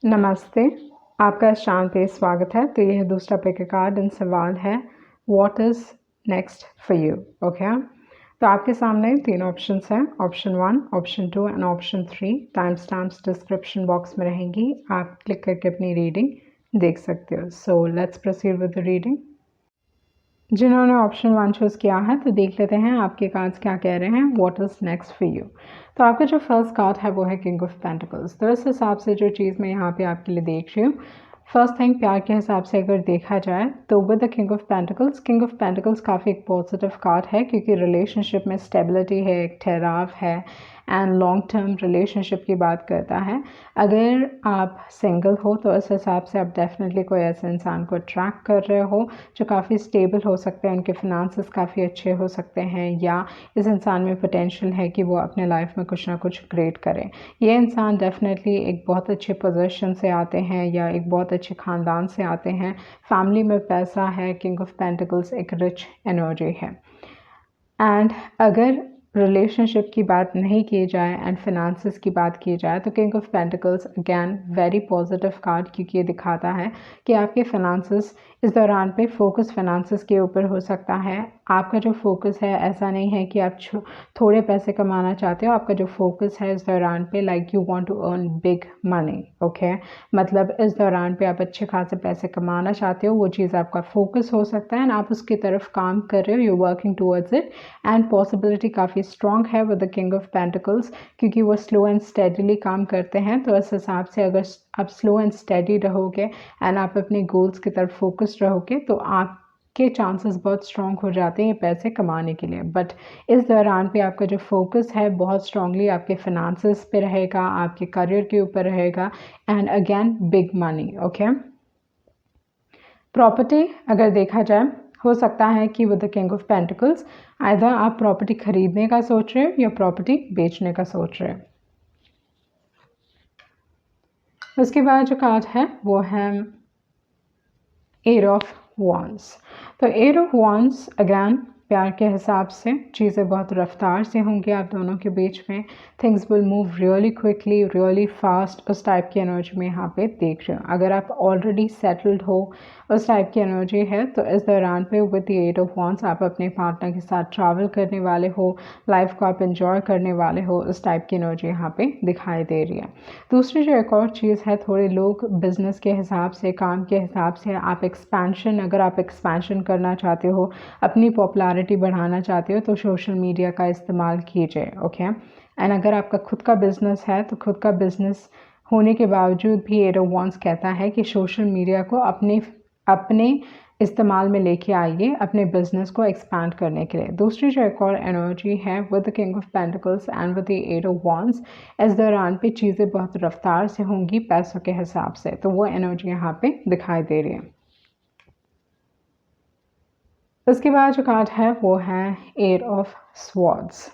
नमस्ते, आपका शाम पे स्वागत है। तो यह दूसरा पिक कार्ड एंड सवाल है what is next for you. Okay, तो आपके सामने 3 ऑप्शंस हैं, option 1, option 2 and option 3। Time stamps description box में रहेंगी, आप क्लिक करके अपनी रीडिंग देख सकते हो। So let's proceed with the reading. जिन्होंने ऑप्शन 1 चूज़ किया है तो देख लेते हैं आपके कार्ड्स क्या कह रहे हैं, what is next for you. तो आपका जो फर्स्ट कार्ड है वो है किंग ऑफ पेंटिकल्स। तो इस हिसाब से जो चीज़ मैं यहाँ पे आपके लिए देख रही हूँ, फर्स्ट थिंग प्यार के हिसाब से अगर देखा जाए तो with the king of pentacles काफ़ी एक पॉजिटिव कार्ड है, क्योंकि रिलेशनशिप में स्टेबिलिटी है, एक ठहराव है एंड लॉन्ग टर्म रिलेशनशिप की बात करता है। अगर आप सिंगल हो तो इस हिसाब से आप डेफिनेटली कोई ऐसे इंसान को अट्रैक्ट कर रहे हो जो काफ़ी स्टेबल हो सकते हैं, उनके फिनांसेस काफ़ी अच्छे हो सकते हैं, या इस इंसान में पोटेंशियल है कि वो अपने लाइफ में कुछ ना कुछ ग्रेट करें। ये इंसान डेफिनेटली एक बहुत अच्छे पोजीशन से आते हैं या एक बहुत अच्छे ख़ानदान से आते हैं, फैमिली में पैसा है, किंग ऑफ पेंटिकल्स एक रिच एनर्जी है। एंड अगर रिलेशनशिप की बात नहीं की जाए एंड फिनांसेस की बात की जाए तो king of pentacles again very positive card, क्योंकि ये दिखाता है कि आपके फिनांसेस इस दौरान पे फोकस फिनांसेस के ऊपर हो सकता है। आपका जो फोकस है ऐसा नहीं है कि आप थोड़े पैसे कमाना चाहते हो, आपका जो फोकस है इस दौरान पे like you want to earn big money. Okay, मतलब इस दौरान पे आप अच्छे खासे पैसे कमाना चाहते हो, वो चीज़ आपका फोकस हो सकता है एंड आप उसकी तरफ काम कर रहे हो, you working towards it and possibility काफ़ी स्ट्रॉन्ग है with the king of pentacles, क्योंकि वो स्लो एंड स्टेडीली काम करते हैं। तो इस हिसाब से अगर आप स्लो एंड स्टेडी रहोगे एंड आप अपने गोल्स की तरफ फोकस्ड रहोगे तो आप के चांसेस बहुत स्ट्रॉन्ग हो जाते हैं ये पैसे कमाने के लिए। बट इस दौरान पे आपका जो फोकस है बहुत स्ट्रांगली आपके फिनांसेस पे रहेगा, आपके करियर के ऊपर रहेगा and again big money. Okay, property अगर देखा जाए हो सकता है कि with the king of pentacles either आप प्रॉपर्टी खरीदने का सोच रहे हो या प्रॉपर्टी बेचने का सोच रहे हो। उसके बाद जो कार्ड है वो है एट ऑफ वॉन्ड्स। तो एट ऑफ वॉन्ड्स अगैन प्यार के हिसाब से चीज़ें बहुत रफ्तार से होंगी आप दोनों के बीच में, things will move really quickly, really fast, उस टाइप की एनर्जी में यहाँ पे देख रहे हो। अगर आप ऑलरेडी सेटल्ड हो, उस टाइप की एनर्जी है, तो इस दौरान पे with the eight of wands आप अपने पार्टनर के साथ ट्रैवल करने वाले हो, लाइफ को आप एंजॉय करने वाले हो, उस टाइप की एनर्जी यहाँ पे दिखाई दे रही है। दूसरी जो एक और चीज़ है, थोड़े लोग बिजनेस के हिसाब से, काम के हिसाब से आप एक्सपेंशन, अगर आप एक्सपेंशन करना चाहते हो, अपनी पॉपुलैरिटी बढ़ाना चाहते हो तो सोशल मीडिया का इस्तेमाल कीजिए। ओके, एंड अगर आपका खुद का बिजनेस है तो खुद का बिजनेस होने के बावजूद भी एट ऑफ वॉन्ड्स कहता है कि सोशल मीडिया को अपने इस्तेमाल में लेके आइए अपने बिजनेस को एक्सपैंड करने के लिए। दूसरी जो एक और एनर्जी है with the king of pentacles and with the eight of wands, इस दौरान पे चीज़ें बहुत रफ्तार से होंगी पैसों के हिसाब से, तो वो एनर्जी यहाँ पे दिखाई दे रही है। उसके बाद जो कार्ड है वो है एट ऑफ स्वॉर्ड्स।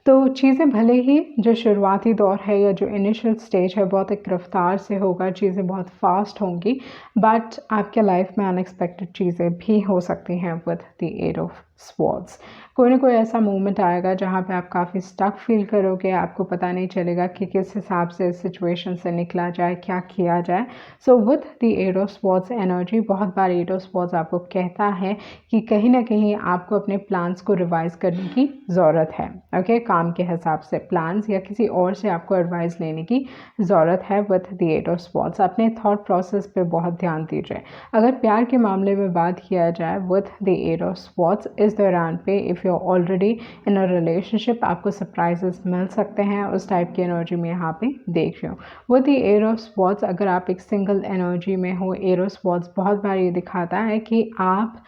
तो चीज़ें भले ही जो शुरुआती दौर है या जो इनिशियल स्टेज है बहुत एक रफ्तार से होगा, चीज़ें बहुत फास्ट होंगी, बट आपके लाइफ में अनएक्सपेक्टेड चीज़ें भी हो सकती हैं with the eight of swords. कोई ना कोई ऐसा मोमेंट आएगा जहाँ पे आप काफ़ी स्टक फील करोगे, आपको पता नहीं चलेगा कि किस हिसाब से इस सिचुएशन से निकला जाए, क्या किया जाए। So with the eight of swords energy, बहुत बार एट ऑफ स्वॉर्ड्स आपको कहता है कि कहीं ना कहीं आपको अपने प्लान्स को रिवाइज करने की ज़रूरत है। ओके, काम के हिसाब से प्लान्स या किसी और से आपको एडवाइस लेने की ज़रूरत है with the eight of swords. अपने थॉट प्रोसेस पे बहुत ध्यान दीजिए। अगर प्यार के मामले में बात किया जाए with the eight of swords, इस दौरान पे if you are already in a relationship आपको सरप्राइजेस मिल सकते हैं, उस टाइप की एनर्जी में यहाँ पे देख रही हूँ। With the eight of swords अगर आप एक सिंगल एनर्जी में हो, एट ऑफ स्वॉर्ड्स बहुत बार ये दिखाता है कि आप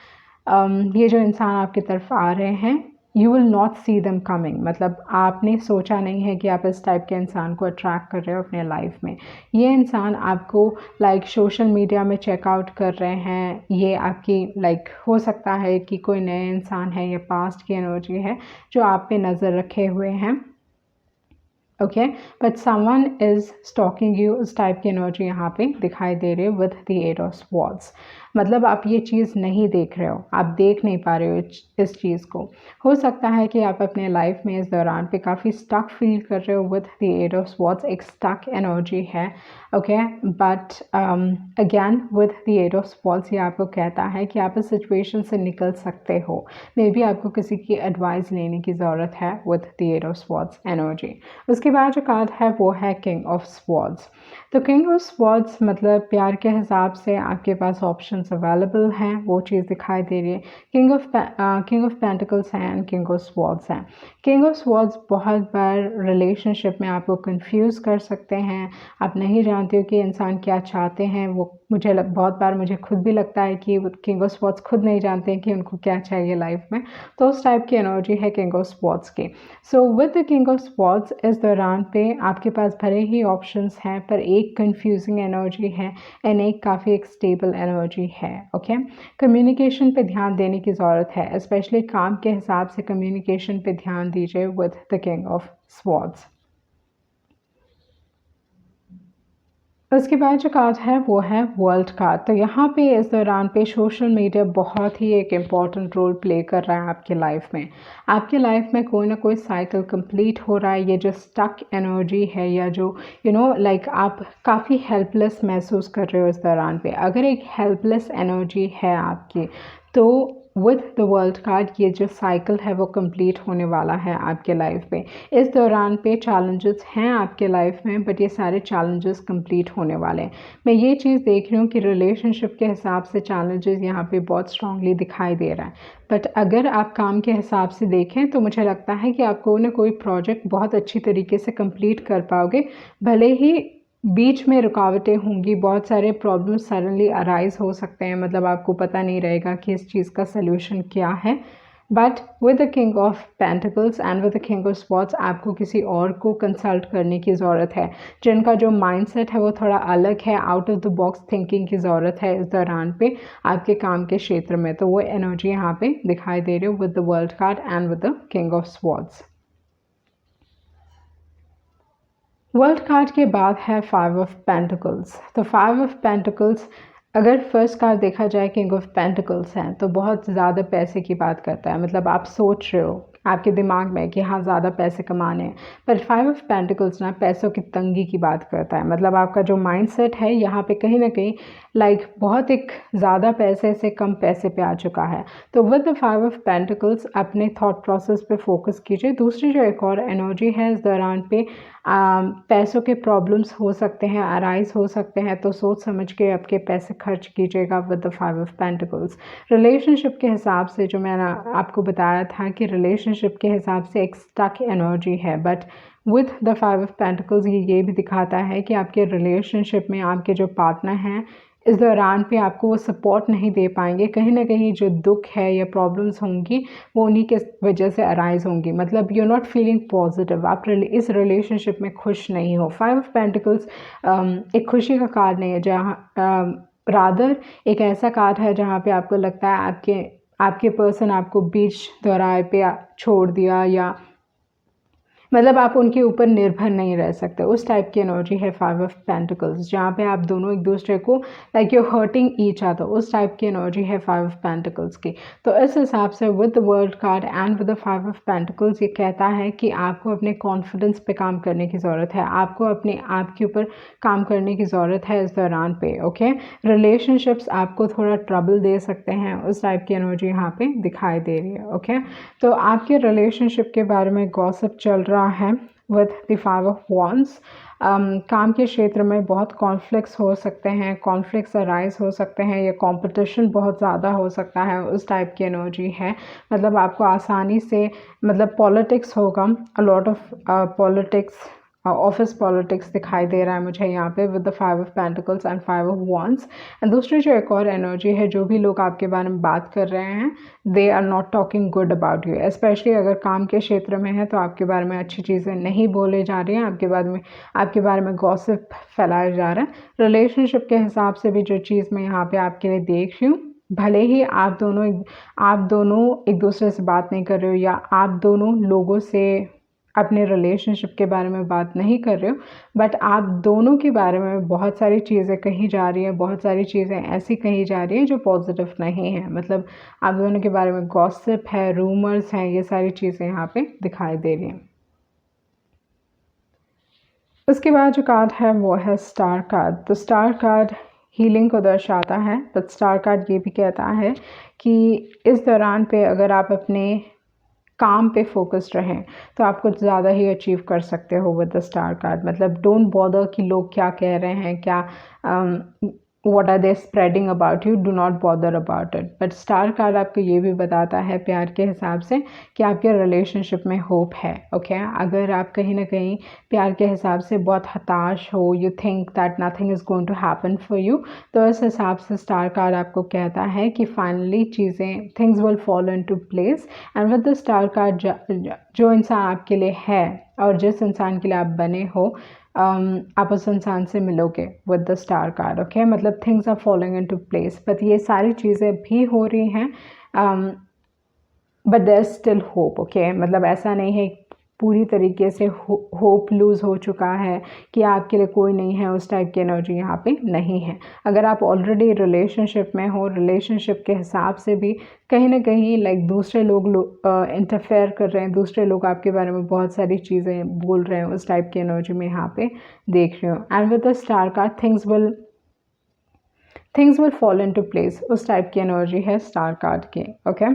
ये जो इंसान आपकी तरफ आ रहे हैं, you will not see them coming, मतलब आपने सोचा नहीं है कि आप इस टाइप के इंसान को अट्रैक्ट कर रहे हो अपने लाइफ में। ये इंसान आपको लाइक सोशल मीडिया में चेकआउट कर रहे हैं, ये आपकी लाइक हो सकता है कि कोई नए इंसान है या पास्ट की एनर्जी है जो आप पे नज़र रखे हुए हैं। Okay, but someone is stalking you, उस टाइप की एनर्जी यहाँ पे दिखाई दे रही है with the eight of swords. मतलब आप ये चीज़ नहीं देख रहे हो, आप देख नहीं पा रहे हो इस चीज़ को। हो सकता है कि आप अपने लाइफ में इस दौरान पे काफ़ी स्टक फील कर रहे हो with the eight of swords, एक स्टक एनर्जी है, okay. But again with the eight of swords ये आपको कहता है कि आप इस सिचुएशन से निकल सकते हो। मे बी आपको किसी की एडवाइस लेने की ज़रूरत है with the eight of swords energy. उसके बाद जो कार्ड है वो है किंग ऑफ स्वॉर्ड्स। तो किंग ऑफ स्वॉर्ड्स मतलब प्यार के हिसाब से आपके पास ऑप्शंस अवेलेबल हैं, वो चीज़ दिखाई दे रही है। किंग ऑफ पेंटिकल्स हैं एंड किंग ऑफ स्वॉर्ड्स हैं। किंग ऑफ स्वॉर्ड्स बहुत बार रिलेशनशिप में आपको कंफ्यूज कर सकते हैं। आप नहीं जानते हो कि इंसान क्या चाहते हैं। वो बहुत बार मुझे खुद भी लगता है कि किंग ऑफ स्वॉर्ड्स खुद नहीं जानते हैं कि उनको क्या चाहिए लाइफ में। तो उस टाइप की एनर्जी है किंग ऑफ स्वॉर्ड्स की। सो with the king of swords इस दौरान पे आपके पास भले ही ऑप्शंस हैं पर एक कंफ्यूजिंग एनर्जी है एंड एक काफ़ी एक स्टेबल एनर्जी है, ओके। कम्युनिकेशन पे ध्यान देने की ज़रूरत है, स्पेशली काम के हिसाब से कम्युनिकेशन पे ध्यान दीजिए with the king of swords. उसके बाद जो कार्ड है वो है वर्ल्ड कार्ड। तो यहाँ पे इस दौरान पे सोशल मीडिया बहुत ही एक इम्पॉर्टेंट रोल प्ले कर रहा है आपके लाइफ में। आपके लाइफ में कोई ना कोई साइकिल कंप्लीट हो रहा है। ये जो स्टक एनर्जी है या जो लाइक आप काफ़ी हेल्पलेस महसूस कर रहे हो इस दौरान पे, अगर एक हेल्पलेस एनर्जी है आपकी तो विद द वर्ल्ड कार्ड ये जो साइकिल है वो कंप्लीट होने वाला है आपके लाइफ में। इस दौरान पे चैलेंजेस हैं आपके लाइफ में बट ये सारे चैलेंजेस कंप्लीट होने वाले हैं। मैं ये चीज़ देख रही हूँ कि रिलेशनशिप के हिसाब से चैलेंजेस यहाँ पे बहुत स्ट्रांगली दिखाई दे रहा है। बट अगर आप काम के हिसाब से देखें तो मुझे लगता है कि आप कोई ना कोई प्रोजेक्ट बहुत अच्छी तरीके से कंप्लीट कर पाओगे। भले ही बीच में रुकावटें होंगी, बहुत सारे प्रॉब्लम्स सडनली अराइज हो सकते हैं, मतलब आपको पता नहीं रहेगा कि इस चीज़ का सल्यूशन क्या है। But with the king of pentacles and with the king of swords आपको किसी और को कंसल्ट करने की ज़रूरत है, जिनका जो माइंडसेट है वो थोड़ा अलग है, out of the box thinking की ज़रूरत है इस दौरान पे आपके काम के क्षेत्र में। तो वो एनर्जी यहाँ पे दिखाई दे रही है with the world card and with the king of swords. World card के बाद है फाइव ऑफ पेंटिकल्स। तो फाइव ऑफ पेंटिकल्स अगर फर्स्ट कार्ड देखा जाए किंग ऑफ पेंटिकल्स हैं तो बहुत ज़्यादा पैसे की बात करता है। मतलब आप सोच रहे हो आपके दिमाग में कि हाँ ज़्यादा पैसे कमाने हैं, पर फाइव ऑफ पेंटिकल्स ना पैसों की तंगी की बात करता है। मतलब आपका जो माइंडसेट है यहाँ पे कहीं ना कहीं लाइक बहुत एक ज़्यादा पैसे से कम पैसे पे आ चुका है। तो with the five of pentacles अपने थॉट प्रोसेस पे फोकस कीजिए। दूसरी जो एक और एनर्जी है इस दौरान पे पैसों के प्रॉब्लम्स हो सकते हैं, अराइज हो सकते हैं, तो सोच समझ के आपके पैसे खर्च कीजिएगा with the five of pentacles. Relationship के हिसाब से जो मैंने आपको बताया था कि रिलेशनशिप के हिसाब से एक स्टक एनर्जी है, but with the five of pentacles ये भी दिखाता है कि आपके रिलेशनशिप में आपके जो पार्टनर हैं इस दौरान पे आपको वो सपोर्ट नहीं दे पाएंगे। कहीं ना कहीं जो दुख है या प्रॉब्लम्स होंगी वो उन्हीं के वजह से अराइज होंगी। मतलब यू नॉट फीलिंग पॉजिटिव, आप इस रिलेशनशिप में खुश नहीं हो। फाइव ऑफ पेंटिकल्स एक खुशी का कार्ड नहीं है, जहाँ रादर एक ऐसा कार्ड है जहाँ पे आपको लगता है आपके पर्सन आपको बीच दौराहे पे छोड़ दिया, या मतलब आप उनके ऊपर निर्भर नहीं रह सकते। उस टाइप की एनर्जी है फाइव ऑफ पेंटिकल्स, जहाँ पे आप दोनों एक दूसरे को like you hurting each other, उस टाइप की एनर्जी है फाइव ऑफ पेंटिकल्स की। तो इस हिसाब से with the world card and with the five of pentacles ये कहता है कि आपको अपने कॉन्फिडेंस पे काम करने की ज़रूरत है, आपको अपने आप के ऊपर काम करने की ज़रूरत है इस दौरान पे, ओके। रिलेशनशिप्स आपको थोड़ा ट्रबल दे सकते हैं, उस टाइप की एनर्जी यहाँ पे दिखाई दे रही है, ओके। तो आपके रिलेशनशिप के बारे में गॉसिप चल रहा है with the five of wands. काम के क्षेत्र में बहुत कॉन्फ्लिक्ट्स हो सकते हैं, कॉन्फ्लिक्ट्स अराइज हो सकते हैं, या कंपटीशन बहुत ज़्यादा हो सकता है, उस टाइप की एनर्जी है। मतलब आपको आसानी से मतलब पॉलिटिक्स होगा, a lot of politics, office politics दिखाई दे रहा है मुझे यहाँ पे with the five of pentacles and five of wands. And दूसरी जो एक और एनर्जी है, जो भी लोग आपके बारे में बात कर रहे हैं they are not talking good about you, specially अगर काम के क्षेत्र में है तो आपके बारे में अच्छी चीज़ें नहीं बोले जा रही हैं, आपके बारे में गॉसिप फैलाया जा रहा है। रिलेशनशिप के हिसाब से भी जो चीज़ मैं यहाँ पे आपके लिए देख रही हूँ, भले ही आप दोनों एक दूसरे से बात नहीं कर रहे हो, या आप दोनों लोगों से अपने रिलेशनशिप के बारे में बात नहीं कर रहे हो, बट आप दोनों के बारे में बहुत सारी चीज़ें कही जा रही हैं, बहुत सारी चीज़ें ऐसी कही जा रही हैं जो पॉजिटिव नहीं है। मतलब आप दोनों के बारे में गॉसिप है, रूमर्स हैं, ये सारी चीज़ें यहाँ पे दिखाई दे रही हैं। उसके बाद जो कार्ड है वो है स्टार कार्ड। तो स्टार कार्ड हीलिंग को दर्शाता है, बट स्टार कार्ड ये भी कहता है कि इस दौरान पे अगर आप अपने काम पे फोकस्ड रहें तो आप कुछ ज़्यादा ही अचीव कर सकते हो विद द स्टार कार्ड। मतलब डोंट बॉदर कि लोग क्या कह रहे हैं, क्या what are they spreading about you, do not bother about it। But star card आपको ये भी बताता है प्यार के हिसाब से कि आपके रिलेशनशिप में होप है। ओके अगर आप कहीं ना कहीं प्यार के हिसाब से बहुत हताश हो, you think that nothing is going to happen for you, तो इस हिसाब से स्टार कार्ड आपको कहता है कि फाइनली चीज़ें, things will follow in to place. And with the star card जो इंसान आपके लिए है और जिस इंसान के लिए आप बने हो, आप उस इंसान से मिलोगे with the star card. Okay मतलब things are following in to place, but ये सारी चीज़ें भी हो रही हैं, but there still hope. Okay मतलब ऐसा नहीं है पूरी तरीके से होप लूज़ हो चुका है कि आपके लिए कोई नहीं है, उस टाइप की एनर्जी यहाँ पे नहीं है। अगर आप ऑलरेडी रिलेशनशिप में हो, रिलेशनशिप के हिसाब से भी कहीं ना कहीं लाइक दूसरे लोग इंटरफेयर कर रहे हैं, दूसरे लोग आपके बारे में बहुत सारी चीज़ें बोल रहे हैं, उस टाइप की एनर्जी में यहाँ पे देख रही हूँ। And with the star card things will fall in to place, उस टाइप की एनर्जी है स्टार कार्ड की। ओके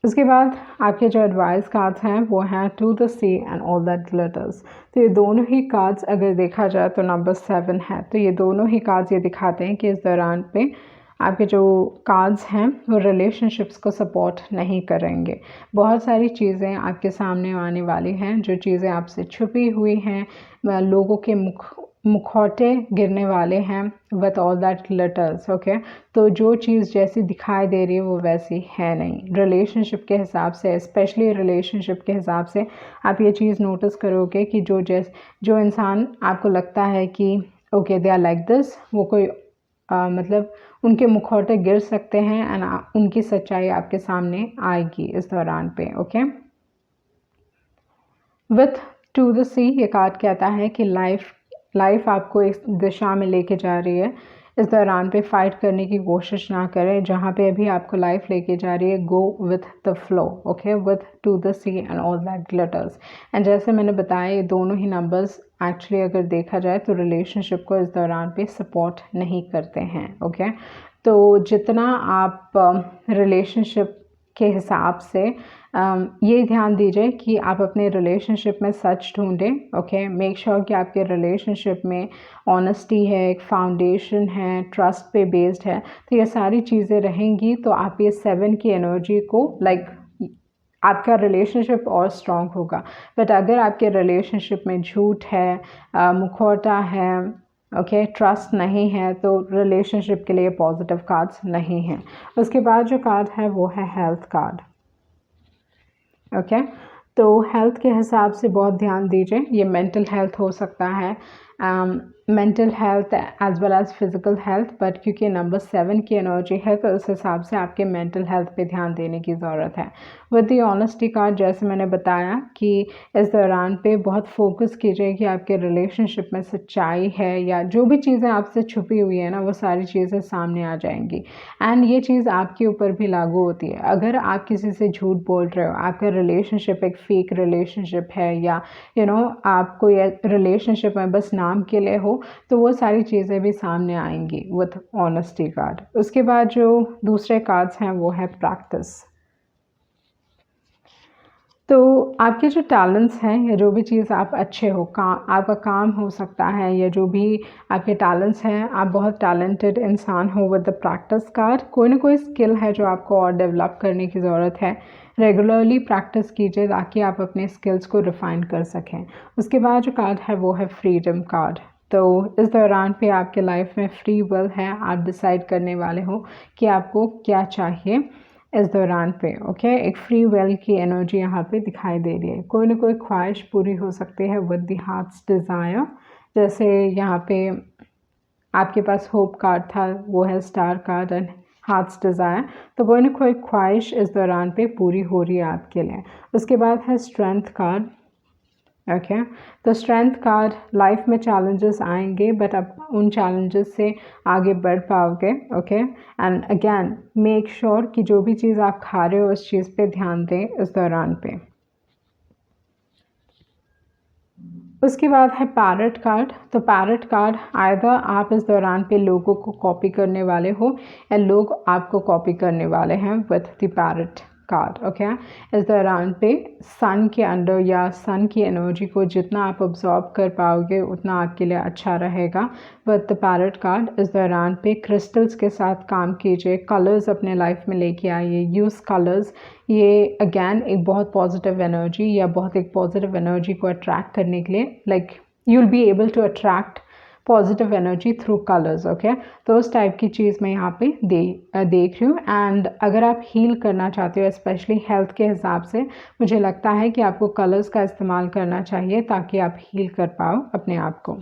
उसके बाद आपके जो एडवाइस कार्ड्स हैं वो हैं to the sea and all that glitters. तो ये दोनों ही कार्ड्स अगर देखा जाए तो नंबर 7 है। तो ये दोनों ही कार्ड्स ये दिखाते हैं कि इस दौरान पे आपके जो कार्ड्स हैं वो रिलेशनशिप्स को सपोर्ट नहीं करेंगे। बहुत सारी चीज़ें आपके सामने आने वाली हैं, जो चीज़ें आपसे छुपी हुई हैं, लोगों के मुखौटे गिरने वाले हैं with all that glitters. Okay तो जो चीज़ जैसी दिखाई दे रही है वो वैसी है नहीं। रिलेशनशिप के हिसाब से, स्पेशली रिलेशनशिप के हिसाब से आप ये चीज़ नोटिस करोगे कि जो इंसान आपको लगता है कि okay they are like this, वो कोई मतलब उनके मुखौटे गिर सकते हैं एंड उनकी सच्चाई आपके सामने आएगी इस दौरान पे। ओके विथ टू द सी ये कार्ड कहता है कि लाइफ आपको इस दिशा में लेके जा रही है। इस दौरान पे फाइट करने की कोशिश ना करें, जहाँ पे अभी आपको लाइफ लेके जा रही है, go with the flow. Okay with to the sea and all that glitters. And जैसे मैंने बताया ये दोनों ही नंबर्स एक्चुअली अगर देखा जाए तो रिलेशनशिप को इस दौरान पे सपोर्ट नहीं करते हैं। ओके तो जितना आप रिलेशनशिप के हिसाब से ये ध्यान दीजिए कि आप अपने रिलेशनशिप में सच ढूंढें। ओके मेक श्योर कि आपके रिलेशनशिप में ऑनेस्टी है, एक फाउंडेशन है, ट्रस्ट पे बेस्ड है। तो ये सारी चीज़ें रहेंगी तो आप ये 7 की एनर्जी को आपका रिलेशनशिप और स्ट्रॉन्ग होगा। बट अगर आपके रिलेशनशिप में झूठ है, मुखौटा है, ओके ट्रस्ट नहीं है, तो रिलेशनशिप के लिए पॉजिटिव कार्ड्स नहीं हैं। उसके बाद जो कार्ड है वो है हेल्थ कार्ड। ओके तो हेल्थ के हिसाब से बहुत ध्यान दीजिए। ये मेंटल हेल्थ हो सकता है, mental health as well as physical health, but क्योंकि नंबर 7 की एनर्जी है तो उस हिसाब से आपके मेंटल हेल्थ पे ध्यान देने की ज़रूरत है। विद दी ऑनेस्टी कार्ड जैसे मैंने बताया कि इस दौरान पे बहुत फोकस कीजिए कि आपके रिलेशनशिप में सच्चाई है या जो भी चीज़ें आपसे छुपी हुई है ना, वो सारी चीज़ें सामने आ जाएंगी। एंड ये चीज़ आपके ऊपर भी लागू होती है। अगर आप किसी से झूठ बोल रहे हो, आपका रिलेशनशिप एक फेक रिलेशनशिप है या आप कोई रिलेशनशिप में बस नाम के लिए हो, तो वो सारी चीज़ें भी सामने आएंगी विथ ऑनेस्टी कार्ड। उसके बाद जो दूसरे कार्ड्स हैं वो है प्रैक्टिस। तो आपके जो टैलेंट्स हैं या जो भी चीज़ आप अच्छे हो, आपका काम हो सकता है या जो भी आपके टैलेंट्स हैं, आप बहुत टैलेंटेड इंसान हो विद द प्रैक्टिस कार्ड। कोई ना कोई स्किल है जो आपको और डेवलप करने की ज़रूरत है। रेगुलरली प्रैक्टिस कीजिए ताकि आप अपने स्किल्स को रिफ़ाइन कर सकें। उसके बाद जो कार्ड है वो है फ्रीडम कार्ड। तो इस दौरान पे आपके लाइफ में फ्री विल है, आप डिसाइड करने वाले हो कि आपको क्या चाहिए इस दौरान पे। ओके एक फ्री विल की एनर्जी यहाँ पे दिखाई दे रही है। कोई ना कोई ख्वाहिश पूरी हो सकती है विद द हार्ट्स डिज़ायर। जैसे यहाँ पे आपके पास होप कार्ड था, वो है star card, and hearts desire, तो कोई ना कोई ख्वाहिश इस दौरान पे पूरी हो रही है आपके लिए। उसके बाद है स्ट्रेंथ कार्ड। ओके, तो स्ट्रेंथ कार्ड, लाइफ में चैलेंजेस आएंगे बट आप उन चैलेंजेस से आगे बढ़ पाओगे। Okay, and again make sure कि जो भी चीज़ आप खा रहे हो उस चीज़ पे ध्यान दें इस दौरान पे। उसके बाद है पैरट कार्ड। तो पैरट कार्ड, आइदर आप इस दौरान पे लोगों को कॉपी करने वाले हो या लोग आपको कॉपी करने वाले हैं with the parrot card. Okay, इस दौरान पे सन के अंडर या सन की एनर्जी को जितना आप ऑब्जॉर्व कर पाओगे उतना आपके लिए अच्छा रहेगा विथ द पैरट कार्ड। इस दौरान पे क्रिस्टल्स के साथ काम कीजिए, कलर्स अपने लाइफ में लेके आइए, यूज़ कलर्स। ये अगैन एक बहुत पॉजिटिव एनर्जी या बहुत एक पॉजिटिव एनर्जी को अट्रैक्ट करने के लिए, like you will be able to attract positive energy through colours. Okay, तो उस टाइप की चीज़ मैं यहाँ पे देख रही हूँ। एंड अगर आप हील करना चाहते हो स्पेशली हेल्थ के हिसाब से, मुझे लगता है कि आपको कलर्स का इस्तेमाल करना चाहिए ताकि आप हील कर पाओ अपने आप को।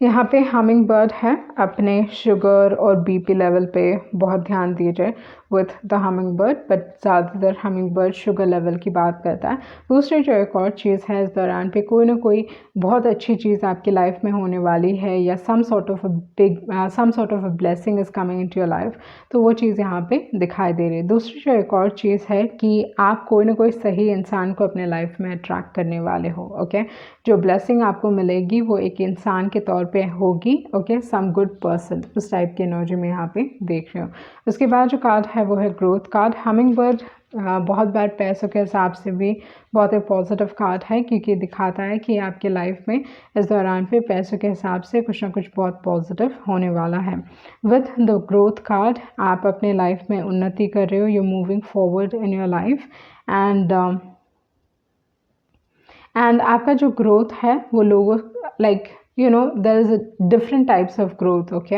यहाँ पे हमिंग बर्ड है, अपने शुगर और बीपी लेवल पे बहुत ध्यान दीजिए with the humming bird, but ज़्यादातर हमिंग बर्ड शुगर लेवल की बात करता है। दूसरी जो एक और चीज़ है, इस दौरान पे कोई ना कोई बहुत अच्छी चीज़ आपकी लाइफ में होने वाली है या some sort of a blessing is coming into your life, तो वो चीज़ यहाँ पे दिखाई दे रही है। दूसरी जो एक और चीज़ है कि आप कोई ना कोई सही इंसान को अपने लाइफ में अट्रैक्ट करने वाले हो। ओके, जो ब्लेसिंग आपको मिलेगी वो एक इंसान के तौर पे होगी। ओके, सम गुड पर्सन, उस टाइप की एनर्जी में यहाँ पे देख रही हूँ। उसके बाद जो कार्ड है वो है ग्रोथ कार्ड। हमिंग बर्ड बहुत बार पैसों के हिसाब से भी बहुत एक पॉजिटिव कार्ड है, क्योंकि दिखाता है कि आपके लाइफ में इस दौरान पे पैसों के हिसाब से कुछ ना कुछ बहुत पॉजिटिव होने वाला है। विथ द ग्रोथ कार्ड, आप अपने लाइफ में उन्नति कर रहे हो, you moving forward in your life. And आपका जो ग्रोथ है वो लोगों, like you know there is different types of growth. Okay,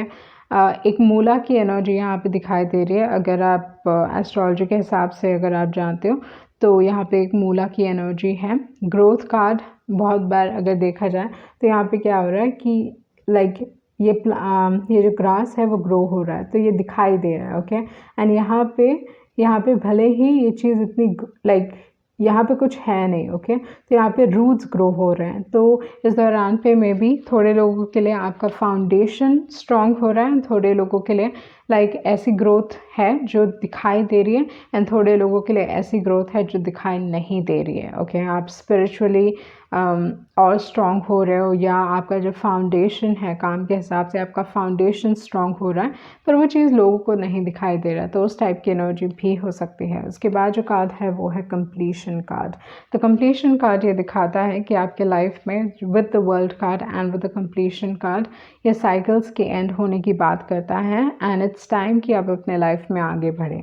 एक मूला की एनर्जी यहाँ पे दिखाई दे रही है। अगर आप एस्ट्रोलॉजी के हिसाब से अगर आप जानते हो तो यहाँ पे एक मूला की एनर्जी है। ग्रोथ कार्ड बहुत बार अगर देखा जाए तो यहाँ पे क्या हो रहा है कि लाइक ये जो ग्रास है वो ग्रो हो रहा है, तो ये दिखाई दे रहा है। ओके, एंड यहाँ पे भले ही ये चीज़ इतनी लाइक यहाँ पे कुछ है नहीं। ओके, तो यहाँ पे रूट्स ग्रो हो रहे हैं। तो इस दौरान पे मे बी थोड़े लोगों के लिए आपका फाउंडेशन स्ट्रॉन्ग हो रहा है, थोड़े लोगों के लिए लाइक ऐसी ग्रोथ है जो दिखाई दे रही है, एंड थोड़े लोगों के लिए ऐसी ग्रोथ है जो दिखाई नहीं दे रही है। ओके, आप स्पिरिचुअली और स्ट्रॉन्ग हो रहे हो, या आपका जो फाउंडेशन है काम के हिसाब से आपका फाउंडेशन स्ट्रॉन्ग हो रहा है, पर वो चीज़ लोगों को नहीं दिखाई दे रहा, तो उस टाइप की एनर्जी भी हो सकती है। उसके बाद जो कार्ड है वो है कंप्लीशन कार्ड। तो कंप्लीशन कार्ड ये दिखाता है कि आपके लाइफ में with the world card and with the completion card, ये साइकिल्स के एंड होने की बात करता है, एंड इट्स टाइम कि आप अपने लाइफ में आगे बढ़ें।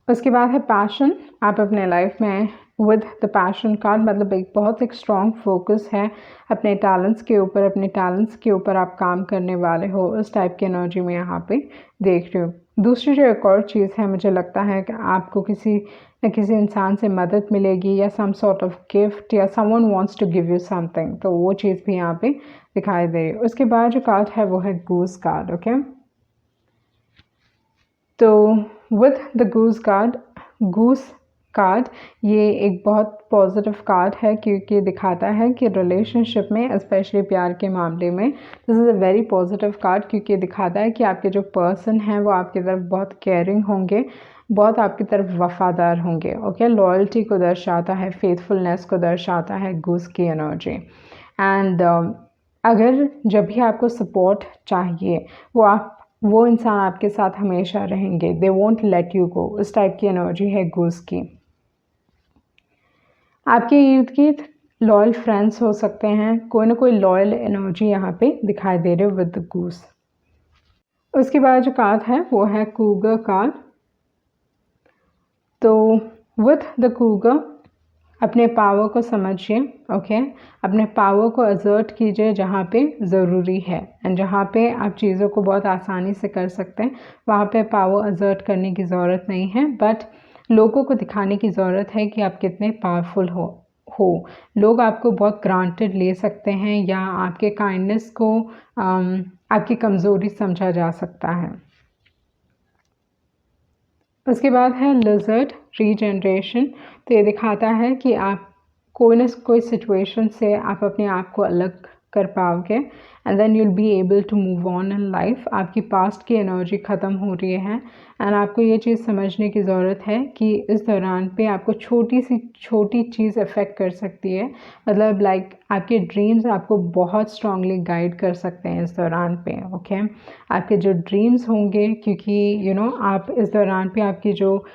उसके बाद है पैशन। आप अपने लाइफ में विद द पैशन कार्ड, मतलब एक बहुत एक स्ट्रॉन्ग फोकस है अपने टैलेंट्स के ऊपर, अपने टैलेंट्स के ऊपर आप काम करने वाले हो, उस टाइप की एनर्जी में यहाँ पे देख रही हूँ। दूसरी जो एक और चीज़ है, मुझे लगता है कि आपको किसी न किसी इंसान से मदद मिलेगी या सम सॉर्ट ऑफ गिफ्ट, या someone wants to give you something, तो वो चीज़ भी यहाँ पे दिखाई दे रही है। उसके बाद जो कार्ड है वो है गूस कार्ड। ओके, तो विद द गूस कार्ड ये एक बहुत पॉजिटिव कार्ड है, क्योंकि दिखाता है कि रिलेशनशिप में, स्पेशली प्यार के मामले में, this is a very positive card, क्योंकि दिखाता है कि आपके जो पर्सन हैं वो आपकी तरफ बहुत केयरिंग होंगे, बहुत आपकी तरफ वफादार होंगे। ओके, लॉयल्टी को दर्शाता है, फेथफुलनेस को दर्शाता है गूस की एनर्जी। एंड अगर जब भी आपको सपोर्ट चाहिए वो इंसान आपके साथ हमेशा रहेंगे, they won't let you go, उस टाइप की एनर्जी है गूस की। आपके इर्द गिर्द लॉयल फ्रेंड्स हो सकते हैं, कोई ना कोई लॉयल एनर्जी यहाँ पे दिखाई दे रही है विद द गूस। उसके बाद जो कार्ड है वो है कूगर कार्ड। तो विद द कूगर, अपने पावर को समझिए। ओके, अपने पावर को असर्ट कीजिए जहाँ पे ज़रूरी है, एंड जहाँ पे आप चीज़ों को बहुत आसानी से कर सकते हैं वहाँ पे पावर असर्ट करने की ज़रूरत नहीं है, बट लोगों को दिखाने की ज़रूरत है कि आप कितने पावरफुल हो। लोग आपको बहुत ग्रांटेड ले सकते हैं, या आपके काइंडनेस को आपकी कमज़ोरी समझा जा सकता है। उसके बाद है लिजर्ड रीजनरेशन। तो ये दिखाता है कि आप कोई ना कोई सिचुएशन से आप अपने आप को अलग कर पाओगे and then you'll be able to move on in life. आपकी पास्ट की एनर्जी ख़त्म हो रही है एंड आपको ये चीज़ समझने की ज़रूरत है कि इस दौरान पे आपको छोटी सी छोटी चीज़ अफेक्ट कर सकती है। मतलब लाइक आपके ड्रीम्स आपको बहुत स्ट्रांगली गाइड कर सकते हैं इस दौरान पे। ओके आपके जो ड्रीम्स होंगे, क्योंकि आप इस दौरान पे आपकी जो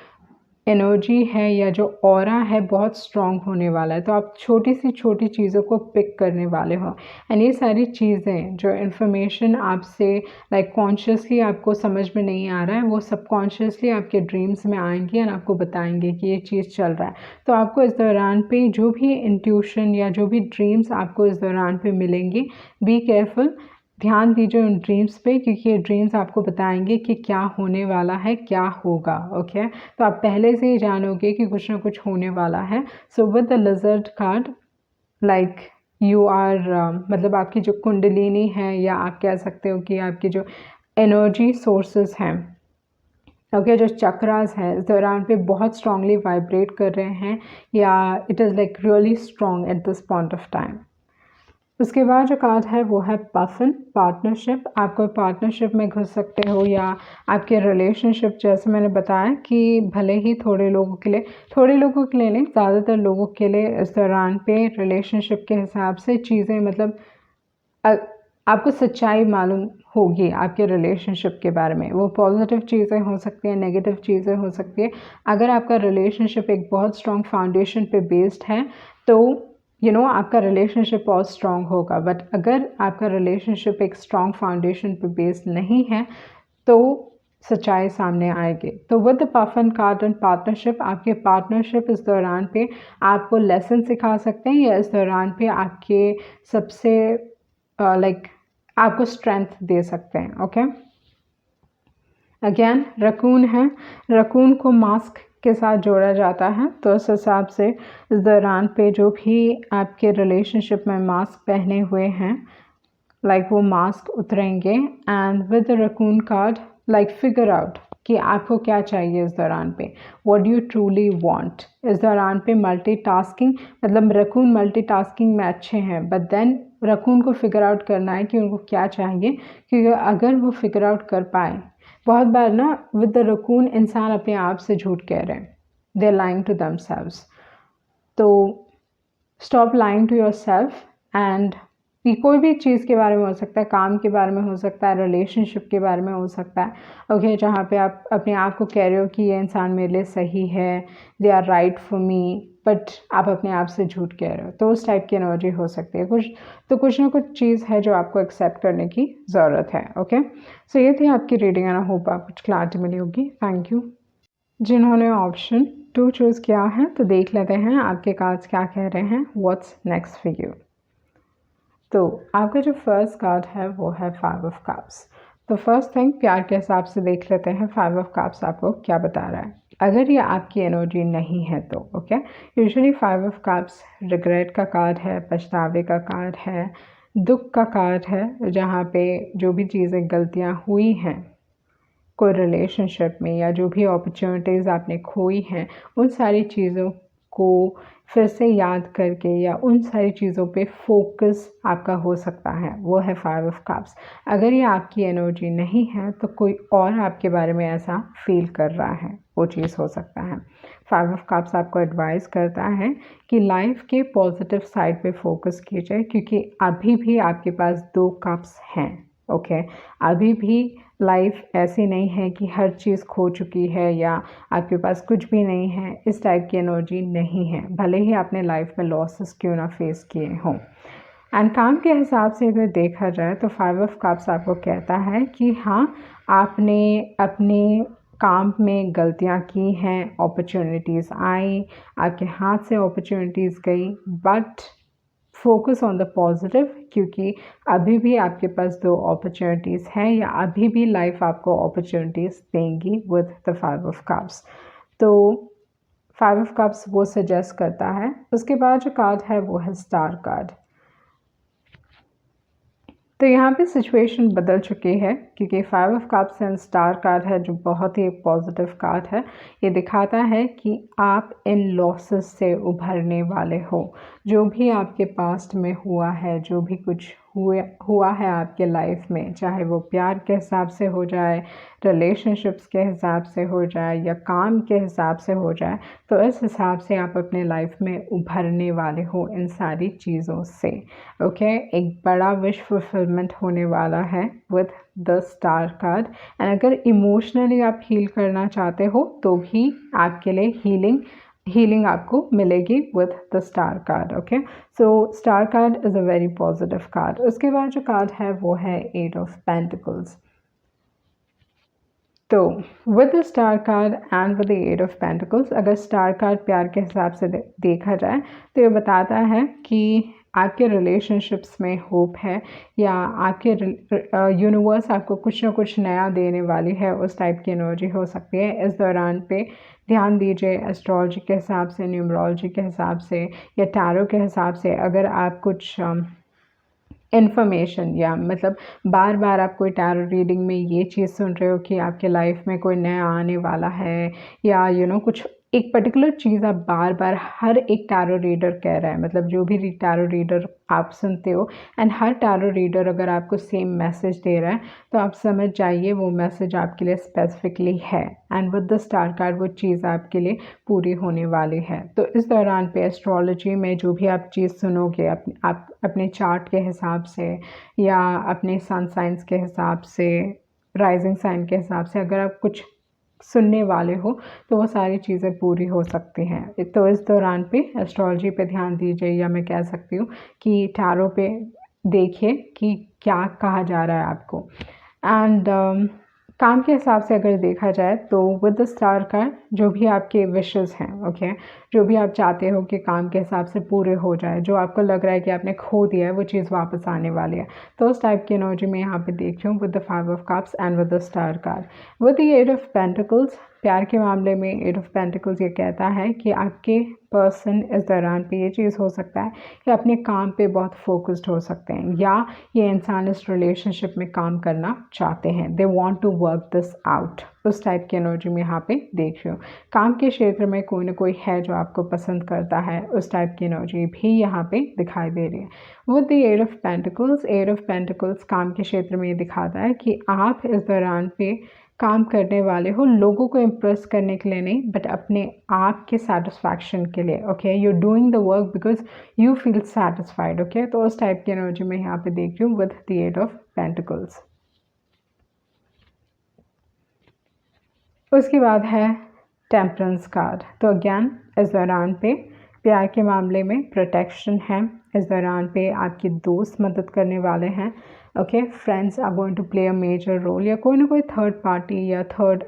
एनर्जी है या जो ऑरा है बहुत स्ट्रॉन्ग होने वाला है, तो आप छोटी सी छोटी चीज़ों को पिक करने वाले हो एंड ये सारी चीज़ें जो इन्फॉर्मेशन आपसे लाइक कॉन्शियसली आपको समझ में नहीं आ रहा है, वो सबकॉन्शियसली आपके ड्रीम्स में आएंगी एंड आपको बताएंगे कि ये चीज़ चल रहा है। तो आपको इस दौरान पे जो भी इंट्यूशन या जो भी ड्रीम्स आपको इस दौरान पे मिलेंगी, बी केयरफुल, ध्यान दीजिए उन ड्रीम्स पे, क्योंकि ये ड्रीम्स आपको बताएंगे कि क्या होने वाला है, क्या होगा। ओके तो आप पहले से ही जानोगे कि कुछ ना कुछ होने वाला है। So with the lizard card, like you are मतलब आपकी जो कुंडलिनी है, या आप कह सकते हो कि आपकी जो एनर्जी सोर्सेस हैं, ओके जो चक्रास हैं, इस दौरान पे बहुत स्ट्रांगली वाइब्रेट कर रहे हैं, या it is like really strong at this point of time. उसके बाद जो कार्ड है वो है पर्सन, पार्टनरशिप। आप कोई पार्टनरशिप में घुस सकते हो, या आपके रिलेशनशिप, जैसे मैंने बताया कि भले ही थोड़े लोगों के लिए नहीं, ज़्यादातर लोगों के लिए इस दौरान पे रिलेशनशिप के हिसाब से चीज़ें मतलब आपको सच्चाई मालूम होगी आपके रिलेशनशिप के बारे में। वो पॉजिटिव चीज़ें हो सकती हैं, नेगेटिव चीज़ें हो सकती है। अगर आपका रिलेशनशिप एक बहुत स्ट्रॉन्ग फाउंडेशन पे बेस्ड है तो आपका रिलेशनशिप बहुत स्ट्रॉन्ग होगा। बट अगर आपका रिलेशनशिप एक स्ट्रॉन्ग फाउंडेशन पे बेस्ड नहीं है तो सच्चाई सामने आएगी। तो with the person card and partnership, आपके पार्टनरशिप इस दौरान पे आपको लेसन सिखा सकते हैं, या इस दौरान पे आपके सबसे लाइक आपको स्ट्रेंथ दे सकते हैं। ओके अगेन रकून है, रकून को मास्क के साथ जोड़ा जाता है, तो उस हिसाब से इस दौरान पे जो भी आपके रिलेशनशिप में मास्क पहने हुए हैं, लाइक वो मास्क उतरेंगे। And with the raccoon card, like figure out कि आपको क्या चाहिए इस दौरान पे, what do you truly want. इस दौरान पे मल्टीटास्किंग, मतलब रकून मल्टीटास्किंग में अच्छे हैं, बट देन रकून को फिगर आउट करना है कि उनको क्या चाहिए, क्योंकि अगर वो फिगर आउट कर पाए, बहुत बार ना विद द रकून इंसान अपने आप से झूठ कह रहे हैं, they are lying to themselves. तो stop lying to yourself. And ये कोई भी चीज़ के बारे में हो सकता है, काम के बारे में हो सकता है, रिलेशनशिप के बारे में हो सकता है। ओके जहाँ पे आप अपने आप को कह रहे हो कि ये इंसान मेरे लिए सही है, they are right for me, but आप अपने आप से झूठ कह रहे हो, तो उस टाइप की एनर्जी हो सकती है। कुछ ना कुछ चीज़ है जो आपको एक्सेप्ट करने की ज़रूरत है। ओके सो ये थी आपकी रीडिंग एंड आई होप आपको कुछ क्लैरिटी मिली होगी। Thank you. जिन्होंने ऑप्शन 2 चूज़ किया है, तो देख लेते हैं आपके कार्ड्स क्या कह रहे हैं, व्हाट्स नेक्स्ट फॉर यू। तो आपका जो फर्स्ट कार्ड है वो है 5 ऑफ कप्स। तो फर्स्ट थिंग प्यार के हिसाब से देख लेते हैं 5 ऑफ कप्स आपको क्या बता रहा है, अगर ये आपकी एनर्जी नहीं है तो। Okay usually 5 of cups regret का कार्ड है, पछतावे का कार्ड है, दुख का कार्ड है, जहाँ पे जो भी चीज़ें गलतियाँ हुई हैं कोई रिलेशनशिप में, या जो भी अपॉर्चुनिटीज़ आपने खोई हैं, उन सारी चीज़ों को फिर से याद करके या उन सारी चीज़ों पे फोकस आपका हो सकता है, वो है 5 ऑफ कप्स। अगर ये आपकी एनर्जी नहीं है तो कोई और आपके बारे में ऐसा फील कर रहा है, वो चीज़ हो सकता है। 5 ऑफ कप्स आपको एडवाइस करता है कि लाइफ के पॉजिटिव साइड पे फोकस कीजिए, क्योंकि अभी भी आपके पास 2 कप्स हैं। ओके अभी भी लाइफ ऐसी नहीं है कि हर चीज़ खो चुकी है या आपके पास कुछ भी नहीं है, इस टाइप की एनर्जी नहीं है, भले ही आपने लाइफ में लॉसेस क्यों ना फेस किए हों। एंड काम के हिसाब से अगर देखा जाए तो 5 ऑफ कप्स आपको कहता है कि हाँ आपने अपने काम में गलतियाँ की हैं, अपॉर्चुनिटीज़ आई, आपके हाथ से अपॉर्चुनिटीज़ गई, but focus on the positive, क्योंकि अभी भी आपके पास 2 अपॉर्चुनिटीज़ हैं, या अभी भी लाइफ आपको अपॉर्चुनिटीज़ देंगी विद द 5 ऑफ कप्स। तो 5 ऑफ कप्स वो सजेस्ट करता है। उसके बाद जो कार्ड है वो है स्टार कार्ड। तो यहाँ पे सिचुएशन बदल चुकी है क्योंकि 5 of cups and star card है जो बहुत ही पॉजिटिव कार्ड है। ये दिखाता है कि आप इन लॉसेस से उभरने वाले हो। जो भी आपके पास्ट में हुआ है, जो भी कुछ हुआ है आपके लाइफ में, चाहे वो प्यार के हिसाब से हो जाए, रिलेशनशिप्स के हिसाब से हो जाए या काम के हिसाब से हो जाए, तो इस हिसाब से आप अपने लाइफ में उभरने वाले हो इन सारी चीज़ों से। ओके, एक बड़ा विश फुलफिलमेंट होने वाला है with the star card. And अगर इमोशनली आप हील करना चाहते हो तो भी आपके लिए हीलिंग आपको मिलेगी with the star card. Okay, so star card is a very positive card. उसके बाद जो कार्ड है वो है 8 ऑफ पेंटिकल्स। तो with the star card and with the 8 of pentacles, अगर स्टार कार्ड प्यार के हिसाब से देखा जाए तो ये बताता है कि आपके रिलेशनशिप्स में होप है या आपके यूनिवर्स आपको कुछ ना कुछ नया देने वाली है, उस टाइप की एनर्जी हो सकती है। इस दौरान पे ध्यान दीजिए एस्ट्रोलॉजी के हिसाब से, न्यूमरोलॉजी के हिसाब से या टैरो के हिसाब से। अगर आप कुछ इन्फॉर्मेशन या मतलब बार बार आप कोई टैरो रीडिंग में ये चीज़ सुन रहे हो कि आपके लाइफ में कोई नया आने वाला है या कुछ एक पर्टिकुलर चीज़ आप बार बार हर एक टैरो रीडर कह रहा है, मतलब जो भी टैरो रीडर आप सुनते हो एंड हर टैरो रीडर अगर आपको सेम मैसेज दे रहा है तो आप समझ जाइए वो मैसेज आपके लिए स्पेसिफिकली है। And with the star card वो चीज़ आपके लिए पूरी होने वाली है। तो इस दौरान पे एस्ट्रोलॉजी में जो भी आप चीज़ सुनोगे आप अपने चार्ट के हिसाब से या अपने सन साइंस के हिसाब से, राइजिंग साइन के हिसाब से अगर आप कुछ सुनने वाले हो तो वो सारी चीज़ें पूरी हो सकती हैं। तो इस दौरान पे एस्ट्रोलॉजी पे ध्यान दीजिए या मैं कह सकती हूँ कि टैरो पे देखिए कि क्या कहा जा रहा है आपको। एंड काम के हिसाब से अगर देखा जाए तो विद द स्टार कार्ड जो भी आपके विशेस हैं, ओके, जो भी आप चाहते हो कि काम के हिसाब से पूरे हो जाए, जो आपको लग रहा है कि आपने खो दिया है वो चीज़ वापस आने वाली है, तो उस टाइप की एनर्जी में यहाँ पे देख रही हूँ with the 5 of cups and with the star card. With the 8 of pentacles, प्यार के मामले में 8 ऑफ पेंटिकल्स ये कहता है कि आपके पर्सन इस दौरान पे ये चीज़ हो सकता है कि अपने काम पे बहुत फोकस्ड हो सकते हैं या ये इंसान इस रिलेशनशिप में काम करना चाहते हैं, they want to work this out, उस टाइप की एनर्जी में यहाँ पे देख रही हूँ। काम के क्षेत्र में कोई ना कोई है जो आपको पसंद करता है, उस टाइप की एनर्जी भी यहाँ पे दिखाई दे रही है। With the 8 of pentacles, 8 of pentacles काम के क्षेत्र में ये दिखाता है कि आप इस दौरान पे काम करने वाले हो लोगों को इम्प्रेस करने के लिए नहीं, बट अपने आप के सेटिस्फैक्शन के लिए। Okay, you doing the work because you feel satisfied. Okay, तो उस टाइप की एनर्जी में यहाँ पे देख रही हूँ विद द 8 ऑफ पेंटिकल्स। उसके बाद है टेम्परेंस कार्ड। तो अगेन इस दौरान पे प्यार के मामले में प्रोटेक्शन है। इस दौरान पे आपके दोस्त मदद करने वाले हैं। Okay, friends are going to play a major role या कोई ना कोई थर्ड पार्टी या थर्ड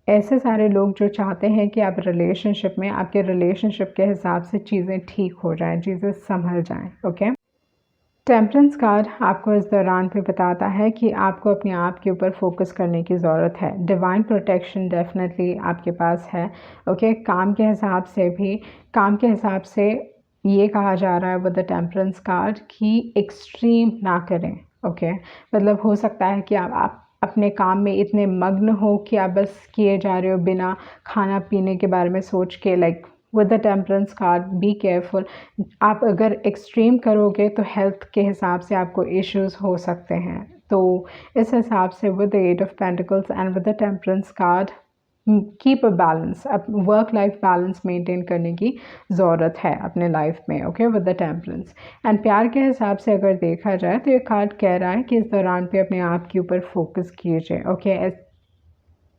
ऐसे सारे लोग जो चाहते हैं कि आप रिलेशनशिप में, आपके रिलेशनशिप के हिसाब से चीज़ें ठीक हो जाएं, चीज़ें संभल जाएं। ओके, टेम्परेंस कार्ड आपको इस दौरान पे बताता है कि आपको अपने आप के ऊपर फोकस करने की ज़रूरत है। डिवाइन प्रोटेक्शन डेफिनेटली आपके पास है। ओके, काम के हिसाब से ये कहा जा रहा है विद द टेम्परेंस कार्ड कि एक्सट्रीम ना करें। ओके, मतलब हो सकता है कि आप अपने काम में इतने मग्न हो कि आप बस किए जा रहे हो बिना खाना पीने के बारे में सोच के। Like with the temperance card be careful, आप अगर एक्सट्रीम करोगे तो हेल्थ के हिसाब से आपको इश्यूज हो सकते हैं। तो इस हिसाब से with the 8 of pentacles and with the temperance card keep a balance, work life balance maintain करने की ज़रूरत है अपने लाइफ में। Okay, with the temperance and प्यार के हिसाब से अगर देखा जाए तो ये कार्ड कह रहा है कि इस दौरान पे अपने आप के ऊपर फोकस कीजिए। ओके,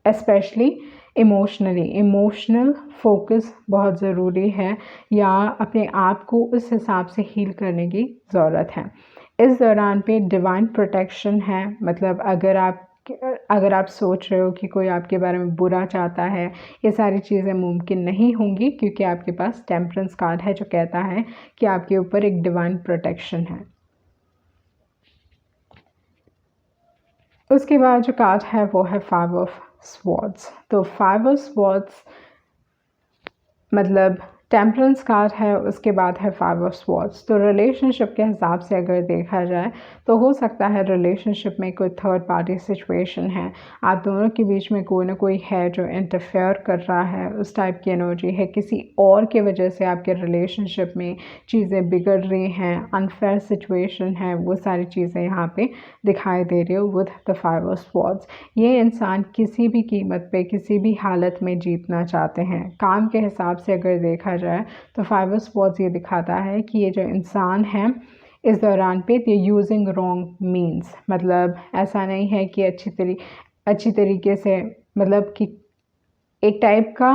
स्पेशली इमोशनल फोकस बहुत ज़रूरी है या अपने आप को उस हिसाब से हील करने की ज़रूरत है। इस दौरान पे डिवाइन प्रोटेक्शन है, मतलब अगर आप सोच रहे हो कि कोई आपके बारे में बुरा चाहता है, ये सारी चीज़ें मुमकिन नहीं होंगी क्योंकि आपके पास टेम्परेंस कार्ड है जो कहता है कि आपके ऊपर एक डिवाइन प्रोटेक्शन है। उसके बाद जो कार्ड है वो है 5 ऑफ स्वॉर्ड्स। तो 5 ऑफ स्वॉर्ड्स मतलब टेम्परेंस कार्ड है, उसके बाद है 5 ऑफ स्वॉर्ड्स। तो रिलेशनशिप के हिसाब से अगर देखा जाए तो हो सकता है रिलेशनशिप में कोई थर्ड पार्टी सिचुएशन है, आप दोनों के बीच में कोई ना कोई है जो इंटरफेयर कर रहा है, उस टाइप की एनर्जी है। किसी और के वजह से आपके रिलेशनशिप में चीज़ें बिगड़ रही हैं, अनफेयर सिचुएशन है, वो सारी चीज़ें यहाँ पे दिखाई दे रही हो विद द 5 ऑफ स्वॉर्ड्स। ये इंसान किसी भी कीमत पे किसी भी हालत में जीतना चाहते हैं। काम के हिसाब से अगर देखा जाए तो 5 ऑफ स्वॉर्ड्स ये दिखाता है कि ये जो इंसान है इस दौरान पे दे यूजिंग रॉन्ग मीन्स, मतलब ऐसा नहीं है कि अच्छी तरीके से, मतलब कि एक टाइप का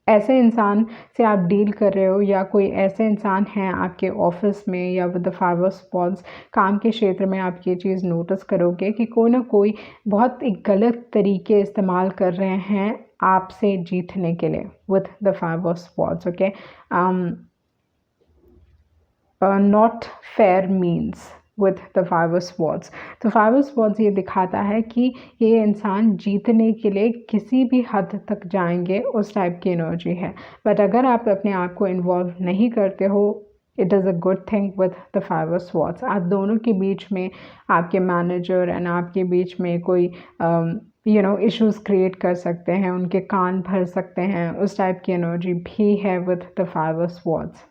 ऐसे इंसान से आप डील कर रहे हो, या कोई ऐसे इंसान हैं आपके ऑफिस में या विद द 5 ऑफ स्वॉर्ड्स काम के क्षेत्र में, आप ये चीज़ नोटिस करोगे कि कोई ना कोई बहुत एक गलत तरीके इस्तेमाल कर रहे हैं आपसे जीतने के लिए with the 5 of swords. Okay, not fair means with the 5 of swords. तो 5 ऑफ स्वॉर्ड्स ये दिखाता है कि ये इंसान जीतने के लिए किसी भी हद तक जाएंगे, उस टाइप की एनर्जी है। बट अगर आप अपने आप को इन्वॉल्व नहीं करते हो, it is a good thing with the 5 of swords. आप दोनों के बीच में, आपके मैनेजर एंड आपके बीच में कोई इश्यूज़ क्रिएट कर सकते हैं, उनके कान भर सकते हैं, उस टाइप की एनर्जी भी है with the 5 of swords.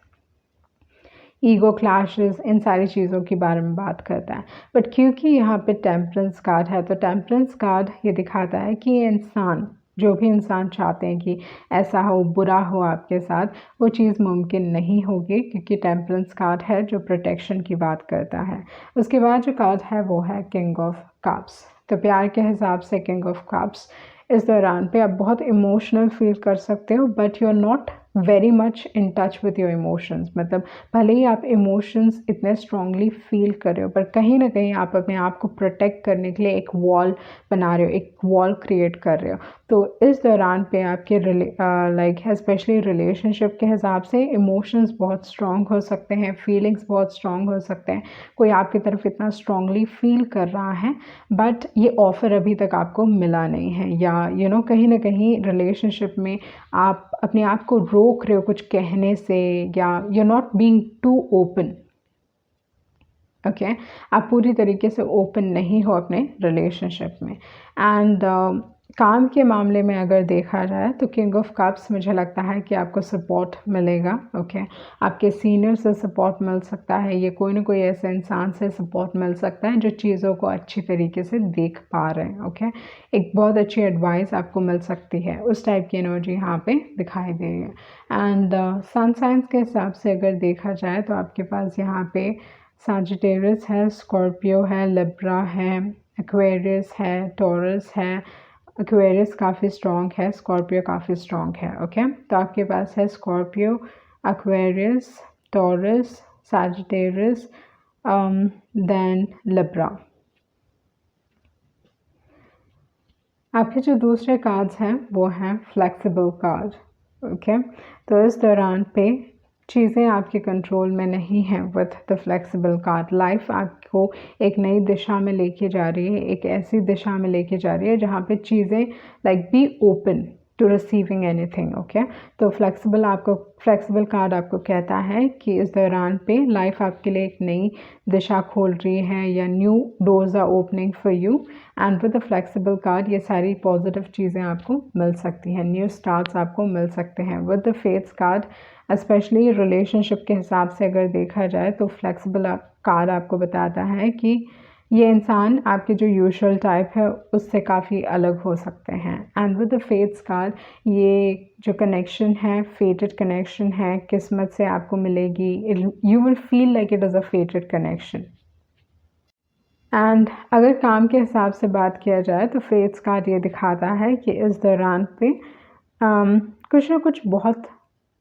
Ego clashes, इन सारी चीज़ों के बारे में बात करता है। बट क्योंकि यहाँ पे टेम्परेंस कार्ड है, तो टेम्परेंस कार्ड ये दिखाता है कि ये इंसान, जो भी इंसान चाहते हैं कि ऐसा हो, बुरा हो आपके साथ, वो चीज़ मुमकिन नहीं होगी, क्योंकि टेम्परेंस कार्ड है जो प्रोटेक्शन की बात करता है। उसके बाद जो कार्ड है वो है किंग ऑफ कप्स। तो प्यार के हिसाब से किंग ऑफ कप्स, इस दौरान पे आप बहुत इमोशनल फील कर सकते हो, but you are not very much in touch with your emotions. मतलब भले ही आप इमोशंस इतने स्ट्रांगली फील कर रहे हो, पर कहीं ना कहीं आप अपने आप को प्रोटेक्ट करने के लिए एक वॉल बना रहे हो, एक वॉल क्रिएट कर रहे हो। तो इस दौरान पे आपके लाइक स्पेशली रिलेशनशिप के हिसाब से इमोशंस बहुत स्ट्रांग हो सकते हैं, फीलिंग्स बहुत स्ट्रांग हो सकते हैं। कोई आपकी तरफ इतना स्ट्रांगली फील कर रहा है, बट ये ऑफ़र अभी तक आपको मिला नहीं है, या कहीं ना कहीं रिलेशनशिप में आप अपने आप को रोक रहे हो कुछ कहने से, या you are not being too open. Okay, आप पूरी तरीके से ओपन नहीं हो अपने रिलेशनशिप में। एंड काम के मामले में अगर देखा जाए तो किंग ऑफ कप्स, मुझे लगता है कि आपको सपोर्ट मिलेगा। ओके, आपके सीनियर से सपोर्ट मिल सकता है, ये कोई ना कोई ऐसे इंसान से सपोर्ट मिल सकता है जो चीज़ों को अच्छी तरीके से देख पा रहे हैं। ओके, एक बहुत अच्छी एडवाइस आपको मिल सकती है, उस टाइप की एनर्जी यहाँ पे दिखाई दे रही है। एंड सन साइंस के हिसाब से अगर देखा जाए तो आपके पास यहाँ पे सजिटेरियस है, स्कॉर्पियो है, लिब्रा है, एक्वेरियस है, टॉरस है। एक्वेरियस काफ़ी स्ट्रॉन्ग है, स्कॉर्पियो काफ़ी स्ट्रॉन्ग है। ओके, तो आपके पास है Scorpio, Aquarius, Taurus, Sagittarius, then Libra. आपके जो दूसरे कार्ड्स हैं वो हैं फ्लेक्सिबल कार्ड। ओके, तो इस दौरान पे चीज़ें आपके कंट्रोल में नहीं हैं with the flexible card. Life आपको एक नई दिशा में लेके जा रही है, एक ऐसी दिशा में लेके जा रही है जहाँ पे चीज़ें like be open to receiving anything. Okay, तो फ्लेक्सिबल कार्ड आपको कहता है कि इस दौरान पे लाइफ आपके लिए एक नई दिशा खोल रही है, या new doors are opening for you. And with the flexible card ये सारी पॉजिटिव चीज़ें आपको मिल सकती हैं, न्यू स्टार्ट्स आपको मिल सकते हैं। With the fates card, specially relationship के हिसाब से अगर देखा जाए तो फ्लेक्सिबल कार्ड आपको बताता है कि ये इंसान आपके जो यूजुअल टाइप है उससे काफ़ी अलग हो सकते हैं। And with the fates card, ये जो कनेक्शन है, फेटेड कनेक्शन है, किस्मत से आपको मिलेगी। You will feel like it is a फेटेड connection. And अगर काम के हिसाब से बात किया जाए तो फेट्स कार्ड ये दिखाता है कि इस दौरान पे कुछ ना कुछ बहुत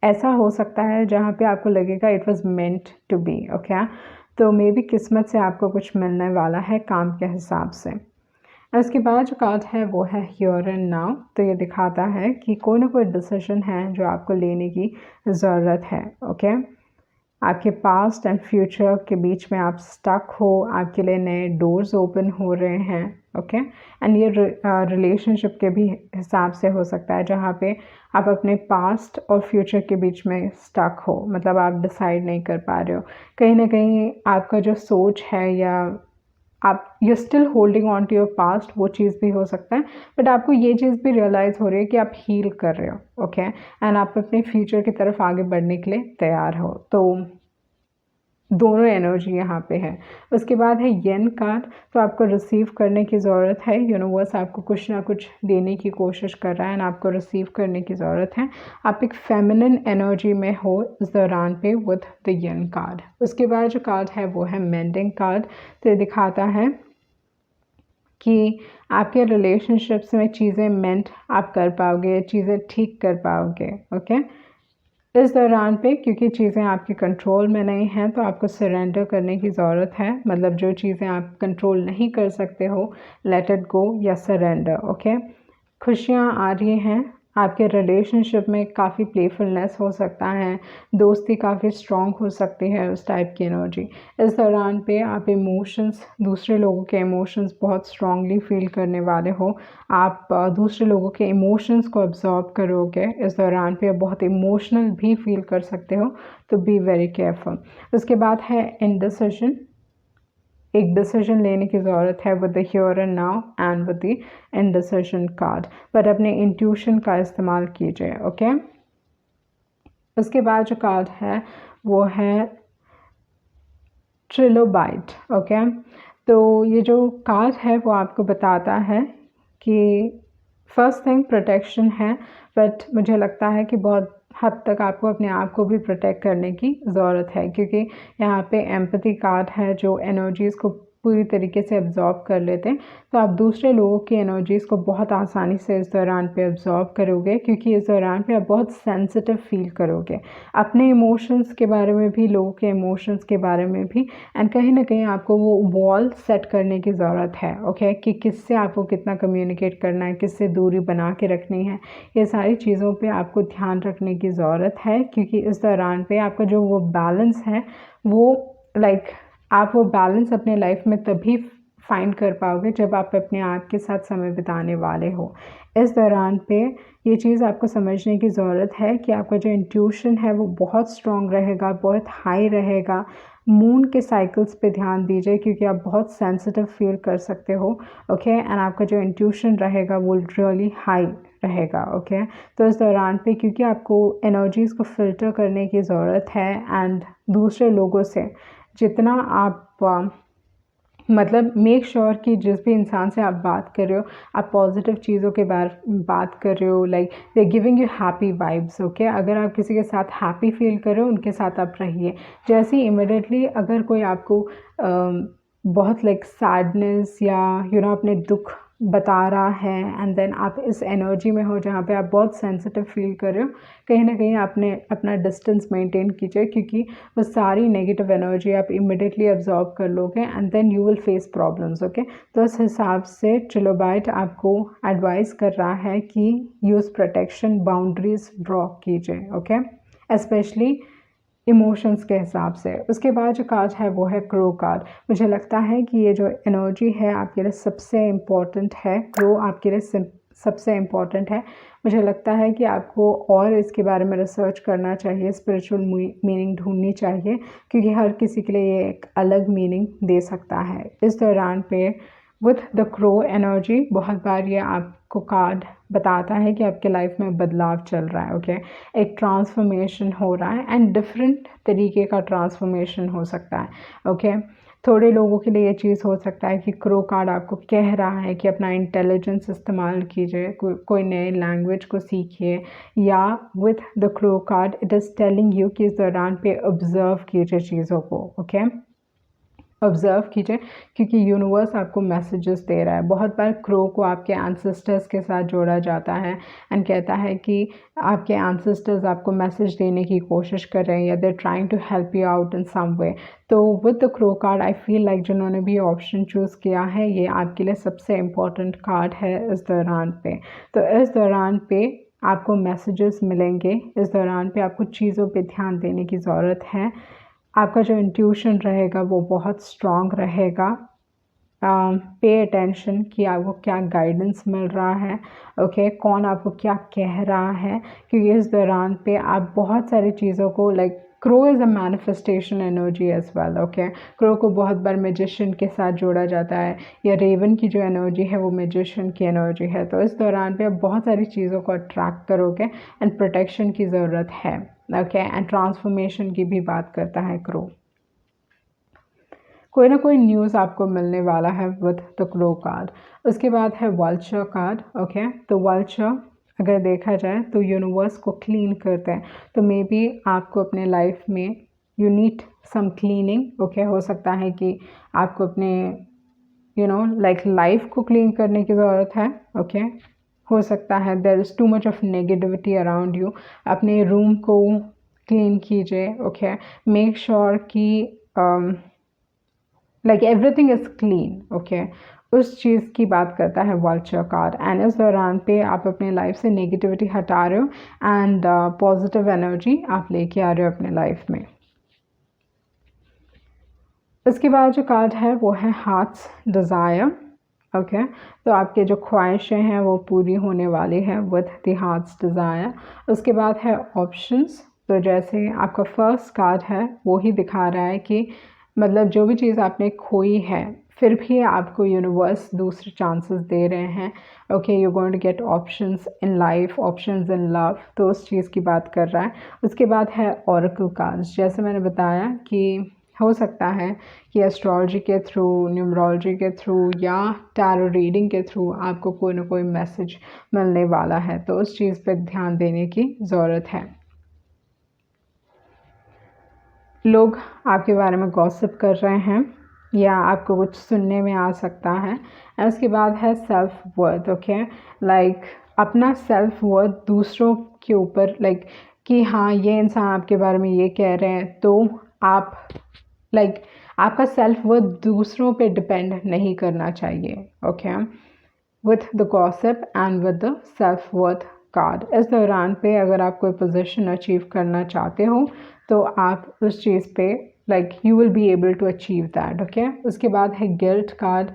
ऐसा हो सकता है जहाँ पे आपको लगेगा it was meant to be. Okay, तो मे बी किस्मत से आपको कुछ मिलने वाला है काम के हिसाब से। इसके बाद जो कार्ड है वो है हियर एंड नाउ। तो ये दिखाता है कि कोई ना कोई डिसीजन है जो आपको लेने की ज़रूरत है। ओके, आपके पास्ट एंड फ्यूचर के बीच में आप स्टक हो, आपके लिए नए डोर्स ओपन हो रहे हैं, ओके। एंड ये रिलेशनशिप के भी हिसाब से हो सकता है जहाँ पे आप अपने पास्ट और फ्यूचर के बीच में स्टक हो, मतलब आप डिसाइड नहीं कर पा रहे हो। कहीं ना कहीं आपका जो सोच है या आप you still holding on to your past, वो चीज़ भी हो सकता है। बट आपको ये चीज़ भी रियलाइज़ हो रही है कि आप हील कर रहे हो, ओके, एंड आप अपने फ्यूचर की तरफ आगे बढ़ने के लिए तैयार हो। तो दोनों एनर्जी यहाँ पे है। उसके बाद है येन कार्ड। तो आपको रिसीव करने की ज़रूरत है, यूनिवर्स आपको कुछ ना कुछ देने की कोशिश कर रहा है एंड आपको रिसीव करने की ज़रूरत है। आप एक फेमिनिन एनर्जी में हो इस दौरान पे विद द येन कार्ड। उसके बाद जो कार्ड है वो है मेंडिंग कार्ड। तो ये दिखाता है कि आपके रिलेशनशिप्स में चीज़ें मेंट आप कर पाओगे, चीज़ें ठीक कर पाओगे, ओके। इस दौरान पे क्योंकि चीज़ें आपके कंट्रोल में नहीं हैं तो आपको सरेंडर करने की ज़रूरत है। मतलब जो चीज़ें आप कंट्रोल नहीं कर सकते हो, लेट इट गो या सरेंडर, ओके। खुशियाँ आ रही हैं, आपके रिलेशनशिप में काफ़ी प्लेफुलनेस हो सकता है, दोस्ती काफ़ी स्ट्रॉन्ग हो सकती है, उस टाइप की एनर्जी। इस दौरान पे आप इमोशंस, दूसरे लोगों के इमोशंस बहुत स्ट्रांगली फील करने वाले हो। आप दूसरे लोगों के इमोशंस को अब्जॉर्ब करोगे। इस दौरान पे आप बहुत इमोशनल भी फील कर सकते हो, तो बी वेरी केयरफुल। उसके बाद है इंडिसिजन। एक डिसीजन लेने की ज़रूरत है with the here and now and with the indecision card. पर अपने इंट्यूशन का इस्तेमाल कीजिए, ओके। उसके बाद जो कार्ड है वो है ट्रिलोबाइट, ओके। तो ये जो कार्ड है वो आपको बताता है कि फर्स्ट थिंग प्रोटेक्शन है, बट मुझे लगता है कि बहुत हद तक आपको अपने आप को भी प्रोटेक्ट करने की ज़रूरत है, क्योंकि यहाँ पे एम्पैथी कार्ड है जो एनर्जीज़ को पूरी तरीके से अब्जॉर्ब कर लेते हैं। तो आप दूसरे लोगों की एनर्जीज़ को बहुत आसानी से इस दौरान पे अब्जॉर्ब करोगे, क्योंकि इस दौरान पे आप बहुत सेंसिटिव फील करोगे अपने इमोशंस के बारे में भी, लोगों के इमोशंस के बारे में भी। एंड कहीं ना कहीं आपको वो वॉल सेट करने की ज़रूरत है, ओके, कि किससे आपको कितना कम्युनिकेट करना है, किससे दूरी बना के रखनी है। ये सारी चीज़ों पे आपको ध्यान रखने की ज़रूरत है, क्योंकि इस दौरान पे आपका जो वो बैलेंस है वो आप वो बैलेंस अपने लाइफ में तभी फाइंड कर पाओगे जब आप अपने आप के साथ समय बिताने वाले हो। इस दौरान पे ये चीज़ आपको समझने की ज़रूरत है कि आपका जो इंट्यूशन है वो बहुत स्ट्रॉन्ग रहेगा, बहुत हाई रहेगा। मून के साइकिल्स पे ध्यान दीजिए, क्योंकि आप बहुत सेंसिटिव फील कर सकते हो, ओके। एंड आपका जो इंट्यूशन रहेगा वो रियली हाई रहेगा, ओके। तो इस दौरान पे क्योंकि आपको एनर्जीज़ को फ़िल्टर करने की ज़रूरत है एंड दूसरे लोगों से जितना आप मतलब मेक श्योर कि जिस भी इंसान से आप बात कर रहे हो आप पॉजिटिव चीज़ों के बारे बात कर रहे हो, like they giving you happy vibes, okay. अगर आप किसी के साथ हैप्पी फील कर रहे हो उनके साथ आप रहिए। जैसे ही इमिडिएटली अगर कोई आपको बहुत सैडनेस या अपने दुख बता रहा है एंड देन आप इस एनर्जी में हो जहाँ पे आप बहुत सेंसिटिव फील कर रहे हो, कहीं ना कहीं आपने अपना डिस्टेंस मेंटेन कीजिए, क्योंकि वो सारी नेगेटिव एनर्जी आप इमिडिएटली अब्जॉर्ब कर लोगे and then you will face problems, okay. तो इस हिसाब से ट्रिलोबाइट आपको एडवाइस कर रहा है कि यूज़ प्रोटेक्शन, बाउंड्रीज ड्रॉ कीजिए, ओके, स्पेशली इमोशंस के हिसाब से। उसके बाद जो कार्ड है वो है क्रो कार्ड। मुझे लगता है कि ये जो एनर्जी है आपके लिए सबसे इम्पॉर्टेंट है, क्रो आपके लिए सबसे इम्पॉर्टेंट है। मुझे लगता है कि आपको और इसके बारे में रिसर्च करना चाहिए, स्पिरिचुअल मीनिंग ढूंढनी चाहिए, क्योंकि हर किसी के लिए ये एक अलग मीनिंग दे सकता है। इस दौरान पे विथ द क्रो एनर्जी बहुत बार ये आपको कार्ड बताता है कि आपके लाइफ में बदलाव चल रहा है, ओके। एक ट्रांसफॉर्मेशन हो रहा है एंड डिफरेंट तरीके का ट्रांसफॉर्मेशन हो सकता है, ओके। थोड़े लोगों के लिए ये चीज़ हो सकता है कि क्रो कार्ड आपको कह रहा है कि अपना इंटेलिजेंस इस्तेमाल कीजिए, कोई नए लैंग्वेज को सीखिए, या with the crow card it is telling you कि इस दौरान पे ऑब्ज़र्व कीजिए चीज़ों को, ओके। ऑब्ज़र्व कीजिए, क्योंकि यूनिवर्स आपको मैसेजेस दे रहा है। बहुत बार क्रो को आपके एंसेस्टर्स के साथ जोड़ा जाता है एंड कहता है कि आपके एंसेस्टर्स आपको मैसेज देने की कोशिश कर रहे हैं या they trying to help you out in some way. तो with the crow card I feel like जिन्होंने भी ऑप्शन चूज़ किया है ये आपके लिए सबसे इम्पॉर्टेंट कार्ड है इस दौरान पे। तो इस दौरान पे आपको मैसेजेस मिलेंगे, इस दौरान पे आपको चीज़ों पे ध्यान देने की ज़रूरत है। आपका जो इंट्यूशन रहेगा वो बहुत स्ट्रॉन्ग रहेगा। पे अटेंशन कि आपको क्या गाइडेंस मिल रहा है, ओके कौन आपको क्या कह रहा है, क्योंकि इस दौरान पे आप बहुत सारी चीज़ों को like crow is a manifestation energy as well, okay crow को बहुत बार मैजिशियन के साथ जोड़ा जाता है, या रेवन की जो एनर्जी है वो मैजिशियन की एनर्जी है। तो इस दौरान पे आप बहुत सारी चीज़ों को अट्रैक्ट करोगे एंड प्रोटेक्शन की ज़रूरत है, ओके एंड ट्रांसफॉर्मेशन की भी बात करता है क्रो। कोई ना कोई न्यूज़ आपको मिलने वाला है विद द क्रो कार्ड। उसके बाद है वल्चर कार्ड, ओके तो वल्चर अगर देखा जाए तो यूनिवर्स को क्लीन करते हैं, तो मे बी आपको अपने लाइफ में you need some cleaning, okay हो सकता है कि आपको अपने लाइक लाइफ को क्लीन करने की ज़रूरत है, ओके हो सकता है there is too much of negativity around you, अपने रूम को क्लीन कीजिए, ओके मेक श्योर कि like everything is clean, okay उस चीज़ की बात करता है वल्चर कार्ड। एंड इस दौरान पे आप अपने लाइफ से नेगेटिविटी हटा रहे हो एंड पॉजिटिव एनर्जी आप लेके आ रहे हो अपने लाइफ में। इसके बाद जो कार्ड है वो है हार्ट्स डिज़ायर, ओके तो आपके जो ख्वाहिशें हैं वो पूरी होने वाली है विद द हार्ट्स डिज़ायर। उसके बाद है ऑप्शंस, तो जैसे आपका फर्स्ट कार्ड है वो ही दिखा रहा है कि मतलब जो भी चीज़ आपने खोई है फिर भी आपको यूनिवर्स दूसरे चांसेस दे रहे हैं, okay you going to get options in life, options in love, तो उस चीज़ की बात कर रहा है। उसके बाद है ऑरेकल कार्ड्स, जैसे मैंने बताया कि हो सकता है कि एस्ट्रोलॉजी के थ्रू, न्यूमरोलॉजी के थ्रू या टैरो रीडिंग के थ्रू आपको कोई ना कोई मैसेज मिलने वाला है, तो उस चीज़ पे ध्यान देने की ज़रूरत है। लोग आपके बारे में गॉसिप कर रहे हैं या आपको कुछ सुनने में आ सकता है। और उसके बाद है सेल्फ वर्थ, ओके लाइक अपना सेल्फ वर्थ दूसरों के ऊपर लाइक कि हाँ ये इंसान आपके बारे में ये कह रहे हैं, तो आप लाइक आपका सेल्फ वर्थ दूसरों पे डिपेंड नहीं करना चाहिए, okay with the gossip and with the self worth card. इस दौरान पे अगर आप कोई पोजीशन अचीव करना चाहते हो तो आप उस चीज़ पे like you will be able to achieve that, okay. उसके बाद है गिल्ट कार्ड,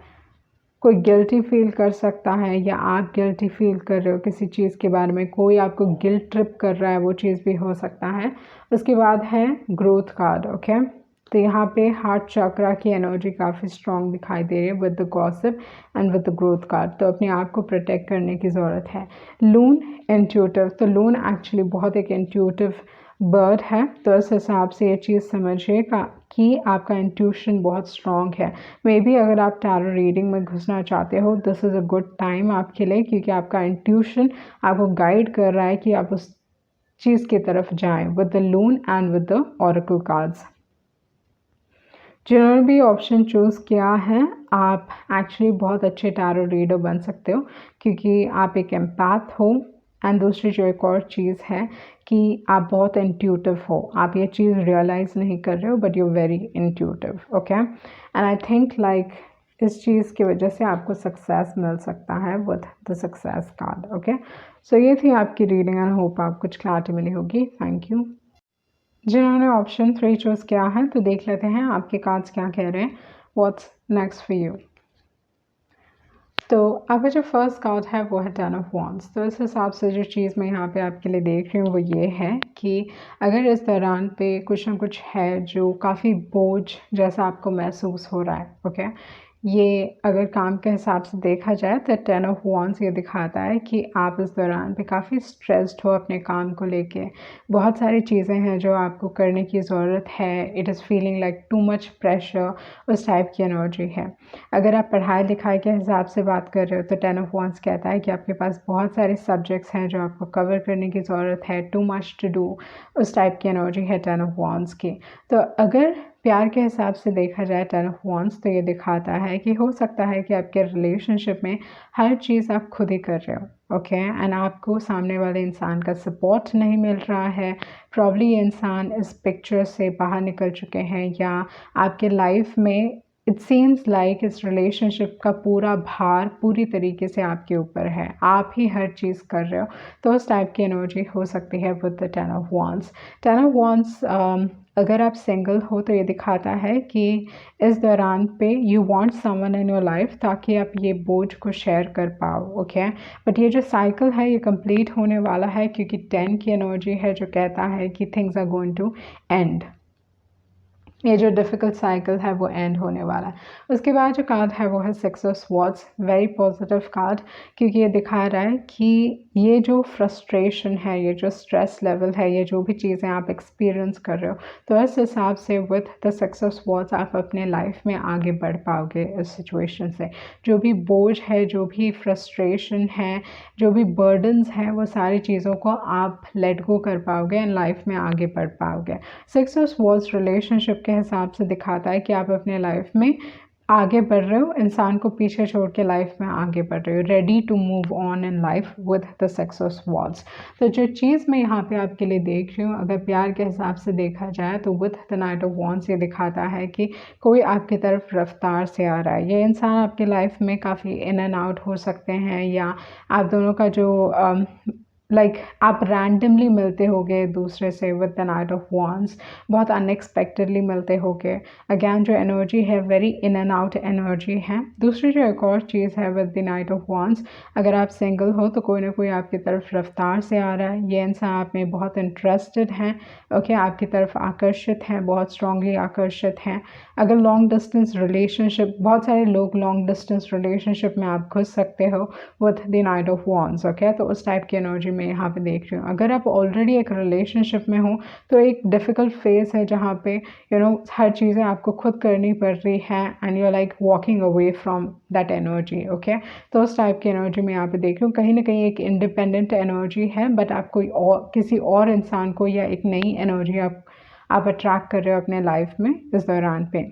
कोई गिल्टी फील कर सकता है या आप गिल्टी फील कर रहे हो किसी चीज़ के बारे में, कोई आपको गिल्ट ट्रिप कर रहा है, वो चीज़ भी हो सकता है। उसके बाद है ग्रोथ कार्ड, ओके तो यहाँ पे हार्ट चक्रा की एनर्जी काफ़ी स्ट्रॉन्ग दिखाई दे रही है with the gossip and with the growth card, तो अपने आप को प्रोटेक्ट करने की ज़रूरत है। लून इंट्यूटिव, तो लून एक्चुअली बहुत एक इंट्यूटिव बर्ड है, तो इस हिसाब से ये चीज़ समझिएगा कि आपका इंट्यूशन बहुत स्ट्रॉन्ग है। मे बी अगर आप टैरो रीडिंग में घुसना चाहते हो this is a good time आपके लिए, क्योंकि आपका इंट्यूशन आपको गाइड कर रहा है कि आप उस चीज़ की तरफ जाएं with the loon and with the oracle cards. जिन्होंने भी ऑप्शन चूज़ किया है आप एक्चुअली बहुत अच्छे टैरो रीडर बन सकते हो, क्योंकि आप एक एम्पैथ हो। एंड दूसरी जो एक और चीज़ है कि आप बहुत इंट्यूटिव हो, आप ये चीज़ रियलाइज़ नहीं कर रहे हो but you very intuitive, okay and I think like इस चीज़ की वजह से आपको सक्सेस मिल सकता है with the success card, okay. So ये थी आपकी रीडिंग एंड होप आप कुछ क्लैरिटी मिली होगी। Thank you. जिन्होंने ऑप्शन 3 चूज़ किया है तो देख लेते हैं आपके कार्ड्स क्या कह रहे हैं, व्हाट्स नेक्स्ट फॉर यू। तो आपका जो फर्स्ट कार्ड है वो है 10 ऑफ वॉन्ड्स। तो इस हिसाब से जो चीज़ मैं यहाँ पे आपके लिए देख रही हूँ वो ये है कि अगर इस दौरान पे कुछ ना कुछ है जो काफ़ी बोझ जैसा आपको महसूस हो रहा है, ओके ये अगर काम के हिसाब से देखा जाए तो 10 ऑफ वॉन्ड्स ये दिखाता है कि आप इस दौरान पे काफ़ी स्ट्रेस्ड हो अपने काम को लेके, बहुत सारी चीज़ें हैं जो आपको करने की ज़रूरत है, it is feeling like too much pressure, उस टाइप की एनर्जी है। अगर आप पढ़ाई लिखाई के हिसाब से बात कर रहे हो तो 10 ऑफ वॉन्ड्स कहता है कि आपके पास बहुत सारे सब्जेक्ट्स हैं जो आपको कवर करने की ज़रूरत है, टू मच टू डू, उस टाइप की एनर्जी है 10 ऑफ वॉन्ड्स की। तो अगर प्यार के हिसाब से देखा जाए 10 ऑफ वॉन्ड्स तो ये दिखाता है कि हो सकता है कि आपके रिलेशनशिप में हर चीज़ आप खुद ही कर रहे हो, ओके एंड आपको सामने वाले इंसान का सपोर्ट नहीं मिल रहा है। प्रॉब्ली ये इंसान इस पिक्चर से बाहर निकल चुके हैं या आपके लाइफ में इट सीम्स लाइक इस रिलेशनशिप का पूरा भार पूरी तरीके से आपके ऊपर है, आप ही हर चीज़ कर रहे हो, तो उस टाइप की एनर्जी हो सकती है with the 10 of wands. 10 of wands अगर आप सिंगल हो तो ये दिखाता है कि इस दौरान पे you want someone in your life ताकि आप ये बोझ को शेयर कर पाओ, ओके। बट ये जो साइकिल है ये कंप्लीट होने वाला है क्योंकि 10 की एनर्जी है जो कहता है कि things are going to end. ये जो डिफ़िकल्ट साइकिल है वो एंड होने वाला है। उसके बाद जो कार्ड है वो है 6 of swords, very positive card, क्योंकि ये दिखा रहा है कि ये जो फ्रस्ट्रेशन है, ये जो स्ट्रेस लेवल है, ये जो भी चीज़ें आप एक्सपीरियंस कर रहे हो, तो इस हिसाब से विद द 6 ऑफ स्वॉर्ड्स आप अपने लाइफ में आगे बढ़ पाओगे इस सिचुएशन से। जो भी बोझ है, जो भी फ्रस्ट्रेशन है, जो भी बर्डन्स हैं, वो सारी चीज़ों को आप लेट गो कर पाओगे एंड लाइफ में आगे बढ़ पाओगे। 6 ऑफ स्वॉर्ड्स रिलेशनशिप के हिसाब से दिखाता है कि आप अपने लाइफ में आगे बढ़ रहे हो, इंसान को पीछे छोड़ के लाइफ में आगे बढ़ रहे हो, ready to move on in life with the 6 of swords. तो जो चीज़ मैं यहाँ पे आपके लिए देख रही हूँ, अगर प्यार के हिसाब से देखा जाए तो with the night of wands ये दिखाता है कि कोई आपकी तरफ रफ्तार से आ रहा है। ये इंसान आपकी लाइफ में काफ़ी इन एंड आउट हो सकते हैं, या आप दोनों का जो आप रैंडमली मिलते होगे एक दूसरे से with the night of wands, बहुत अनएक्सपेक्टेडली मिलते होगे। अगैन जो एनर्जी है very in and out energy है। दूसरी जो एक और चीज़ है with the night of wands, अगर आप सिंगल हो तो कोई ना कोई आपकी तरफ रफ्तार से आ रहा है। ये इंसान आप में बहुत इंटरेस्टेड हैं, ओके, आपकी तरफ आकर्षित हैं, बहुत स्ट्रांगली आकर्षित हैं। अगर लॉन्ग डिस्टेंस रिलेशनशिप, बहुत सारे लोग लॉन्ग डिस्टेंस रिलेशनशिप में आप घुस सकते हो with the night of wands, okay. तो उस टाइप की एनर्जी मैं यहाँ पे देख रही हूँ। अगर आप ऑलरेडी एक रिलेशनशिप में हो तो एक डिफ़िकल्ट फेज़ है जहाँ पे हर चीज़ें आपको खुद करनी पड़ रही है and you are like walking away from that energy, okay. तो उस टाइप की एनर्जी मैं यहाँ पे देख रही हूँ। कहीं ना कहीं एक इंडिपेंडेंट एनर्जी है, बट आप कोई और किसी और इंसान को या एक नई एनर्जी आप अट्रैक्ट कर रहे हो अपने लाइफ में इस दौरान पे।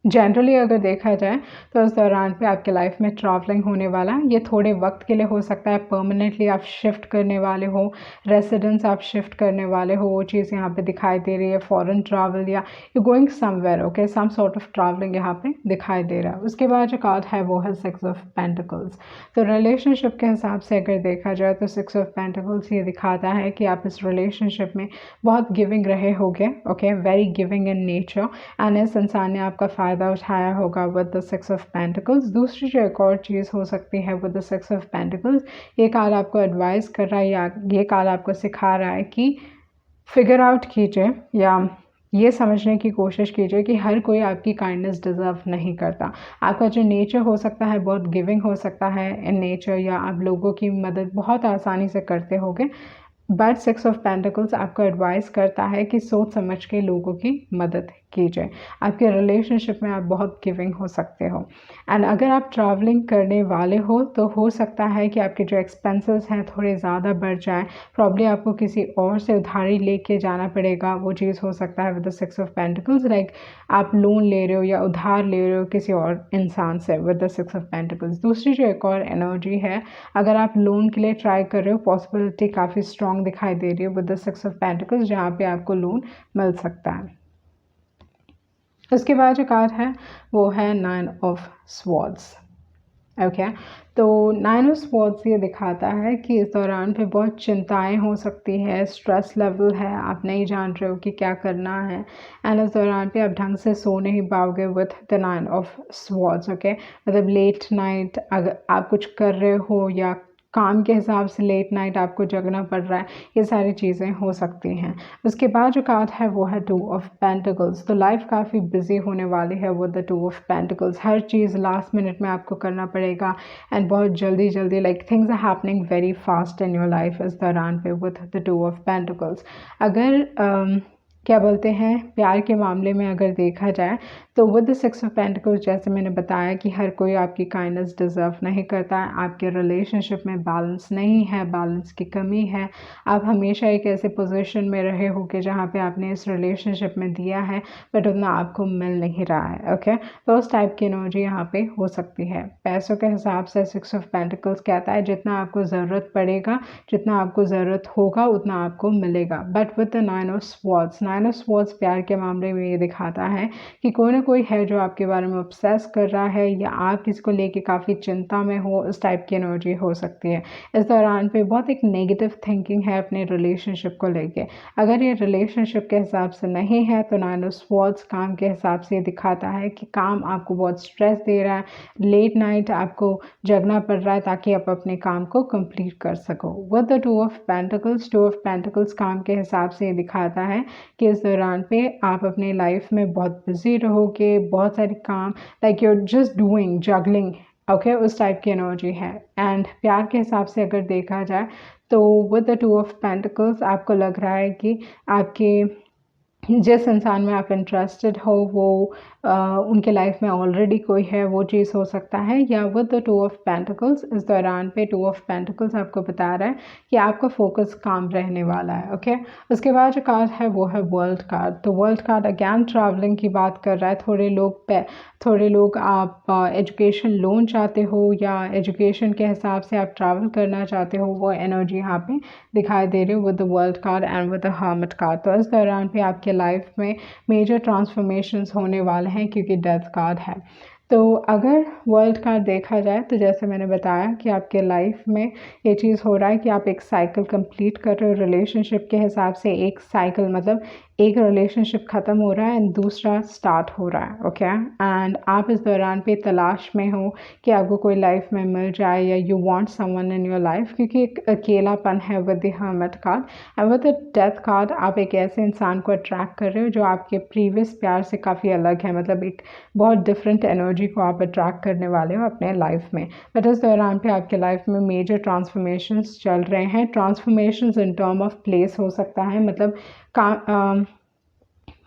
जनरली अगर देखा जाए तो इस दौरान पे आपके लाइफ में ट्रैवलिंग होने वाला है। ये थोड़े वक्त के लिए हो सकता है, परमानेंटली आप शिफ्ट करने वाले हो, रेसिडेंस आप शिफ्ट करने वाले हो, वो चीज़ यहाँ पे दिखाई दे रही है। फॉरेन ट्रैवल या you going somewhere, okay, some sort of travelling यहाँ पे दिखाई दे रहा है। उसके बाद जो कार्ड है वो है 6 ऑफ पेंटिकल्स। तो रिलेशनशिप के हिसाब से अगर देखा जाए तो 6 ऑफ पेंटिकल्स ये दिखाता है कि आप इस रिलेशनशिप में बहुत गिविंग रहे होगे, okay, very giving in nature, and इस इंसान ने आपका फ़ायदा उठाया होगा विद द 6 ऑफ पेंटिकल्स। दूसरी जो एक और चीज़ हो सकती है विद द 6 ऑफ पेंटिकल्स, ये कार्ड आपको एडवाइस कर रहा है या ये कार्ड आपको सिखा रहा है कि फिगर आउट कीजिए या ये समझने की कोशिश कीजिए कि हर कोई आपकी काइंडनेस डिज़र्व नहीं करता। आपका जो नेचर हो सकता है बहुत गिविंग हो सकता है इन नेचर, या आप लोगों की मदद बहुत आसानी से करते होगे, बट 6 ऑफ पेंटिकल्स आपको एडवाइस करता है कि सोच समझ के लोगों की मदद कीजिए। आपके रिलेशनशिप में आप बहुत गिविंग हो सकते हो। एंड अगर आप ट्रैवलिंग करने वाले हो तो हो सकता है कि आपके जो एक्सपेंसेस हैं थोड़े ज़्यादा बढ़ जाएं, प्रॉब्ली आपको किसी और से उधारी लेके जाना पड़ेगा, वो चीज़ हो सकता है with the 6 of pentacles. Like आप लोन ले रहे हो या उधार ले रहे हो किसी और इंसान से विद द 6 ऑफ पेंटिकल्स। दूसरी जो एक और एनर्जी है, अगर आप लोन के लिए ट्राई कर रहे हो, पॉसिबिलिटी काफ़ी स्ट्रॉन्ग दिखाई दे रही है विद द 6 ऑफ पेंटिकल्स, जहाँ पे आपको लोन मिल सकता है। उसके बाद जो कार्ड है वो है 9 ऑफ स्वॉर्ड्स, ओके। तो 9 ऑफ स्वॉर्ड्स ये दिखाता है कि इस दौरान पे बहुत चिंताएं हो सकती है, स्ट्रेस लेवल है, आप नहीं जान रहे हो कि क्या करना है, एंड इस दौरान पे आप ढंग से सो नहीं पाओगे with the 9 of swords, okay. मतलब लेट नाइट अगर आप कुछ कर रहे हो या काम के हिसाब से लेट नाइट आपको जगना पड़ रहा है, ये सारी चीज़ें हो सकती हैं। उसके बाद जो कार्ड है वो है 2 ऑफ पेंटिकल्स। तो लाइफ काफ़ी बिजी होने वाली है विद द 2 ऑफ पेंटिकल्स। हर चीज़ लास्ट मिनट में आपको करना पड़ेगा एंड बहुत जल्दी जल्दी, like things are happening very fast in your life इस दौरान पे विद द 2 ऑफ पेंटिकल्स। अगर क्या बोलते हैं, प्यार के मामले में अगर देखा जाए तो विद द 6 ऑफ पेंटिकल्स, जैसे मैंने बताया कि हर कोई आपकी काइंडनेस डिज़र्व नहीं करता है, आपके रिलेशनशिप में बैलेंस नहीं है, बैलेंस की कमी है, आप हमेशा एक ऐसे पोजीशन में रहे हो कि जहाँ पे आपने इस रिलेशनशिप में दिया है बट उतना आपको मिल नहीं रहा है, ओके। तो उस टाइप की एनर्जी यहाँ पे हो सकती है। पैसों के हिसाब से 6 ऑफ पेंटिकल्स कहता है जितना आपको ज़रूरत पड़ेगा, जितना आपको ज़रूरत होगा उतना आपको मिलेगा, but with the 9 of swords, nine of swords प्यार के मामले में ये दिखाता है कि कोई ना कोई है जो आपके बारे में ऑब्सेस कर रहा है या आप किसी को लेके काफ़ी चिंता में हो, उस टाइप की एनर्जी हो सकती है। इस दौरान पे बहुत एक नेगेटिव थिंकिंग है अपने रिलेशनशिप को लेके। अगर ये रिलेशनशिप के हिसाब से नहीं है तो नाइन ऑफ स्वॉर्ड्स काम के हिसाब से दिखाता है कि काम आपको बहुत स्ट्रेस दे रहा है, लेट नाइट आपको जगना पड़ रहा है ताकि आप अपने काम को कंप्लीट कर सको। With the two of pentacles काम के हिसाब से ये दिखाता है कि इस दौरान पे आप अपने लाइफ में बहुत बिजी रहोगे, बहुत सारे काम like you're just doing juggling, okay, उस टाइप की एनर्जी है। एंड प्यार के हिसाब से अगर देखा जाए तो with the two of pentacles आपको लग रहा है कि आपके जिस इंसान में आप इंटरेस्टेड हो वो उनके लाइफ में ऑलरेडी कोई है, वो चीज़ हो सकता है। या with the two of pentacles इस दौरान पे टू ऑफ पेंटिकल्स आपको बता रहा है कि आपका फोकस काम रहने वाला है, ओके। उसके बाद जो कार्ड है वो है वर्ल्ड कार्ड। तो वर्ल्ड कार्ड अगैन ट्रैवलिंग की बात कर रहा है। थोड़े लोग आप एजुकेशन लोन चाहते हो या एजुकेशन के हिसाब से आप ट्रैवल करना चाहते हो, वो एनर्जी यहाँ पे दिखाई दे रही है with the world card and with the hermit card. तो इस दौरान पे आपके लाइफ में मेजर ट्रांसफॉर्मेशंस होने वाले हैं क्योंकि डेथ कार्ड है। तो अगर वर्ल्ड कार्ड देखा जाए तो जैसे मैंने बताया कि आपके लाइफ में ये चीज़ हो रहा है कि आप एक साइकिल कंप्लीट कर रहे हो रिलेशनशिप के हिसाब से। एक साइकिल मतलब एक रिलेशनशिप ख़त्म हो रहा है एंड दूसरा स्टार्ट हो रहा है, ओके। एंड आप इस दौरान पे तलाश में हो कि आपको कोई लाइफ में मिल जाए या you want someone in your life, क्योंकि एक अकेलापन है with the hermit card and with the death card. आप एक ऐसे इंसान को अट्रैक्ट कर रहे हो जो आपके प्रीवियस प्यार से काफ़ी अलग है, मतलब एक बहुत डिफरेंट एनर्जी को आप अट्रैक्ट करने वाले हो अपने लाइफ में। बट इस दौरान पे आपके लाइफ में मेजर ट्रांसफॉर्मेशंस चल रहे हैं। Transformations in term of place हो सकता है, मतलब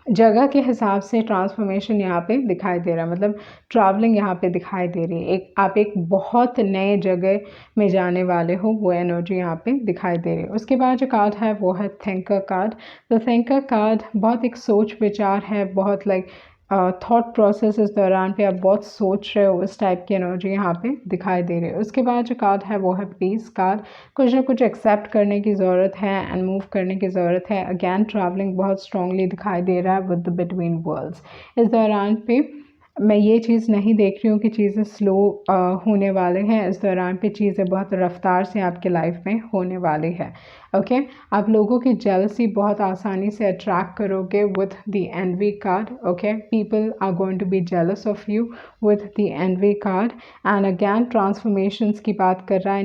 जगह के हिसाब से ट्रांसफॉर्मेशन यहाँ पे दिखाई दे रहा है, मतलब ट्रैवलिंग यहाँ पे दिखाई दे रही है। आप एक बहुत नए जगह में जाने वाले हो, वो एनर्जी यहाँ पे दिखाई दे रही है। उसके बाद जो कार्ड है वो है थिंकर कार्ड। तो थिंकर कार्ड बहुत एक सोच विचार है, बहुत लाइक थॉट प्रोसेस। इस दौरान पे आप बहुत सोच रहे हो, उस टाइप की एनर्जी यहाँ पे दिखाई दे रही है। उसके बाद जो कार्ड है वो है पीस कार्ड। कुछ ना कुछ एक्सेप्ट करने की ज़रूरत है एंड मूव करने की ज़रूरत है। अगैन ट्रैवलिंग बहुत स्ट्रांगली दिखाई दे रहा है विद द बिटवीन वर्ल्ड्स। इस दौरान पे मैं ये चीज़ नहीं देख रही हूँ कि चीज़ें स्लो होने वाले हैं। इस दौरान पे चीज़ें बहुत रफ्तार से आपके लाइफ में होने वाली है, ओके। आप लोगों की जेलसी बहुत आसानी से अट्रैक्ट करोगे with the envy card, okay. People are going to be jealous of you with the envy card. And again transformations की बात कर रहा है।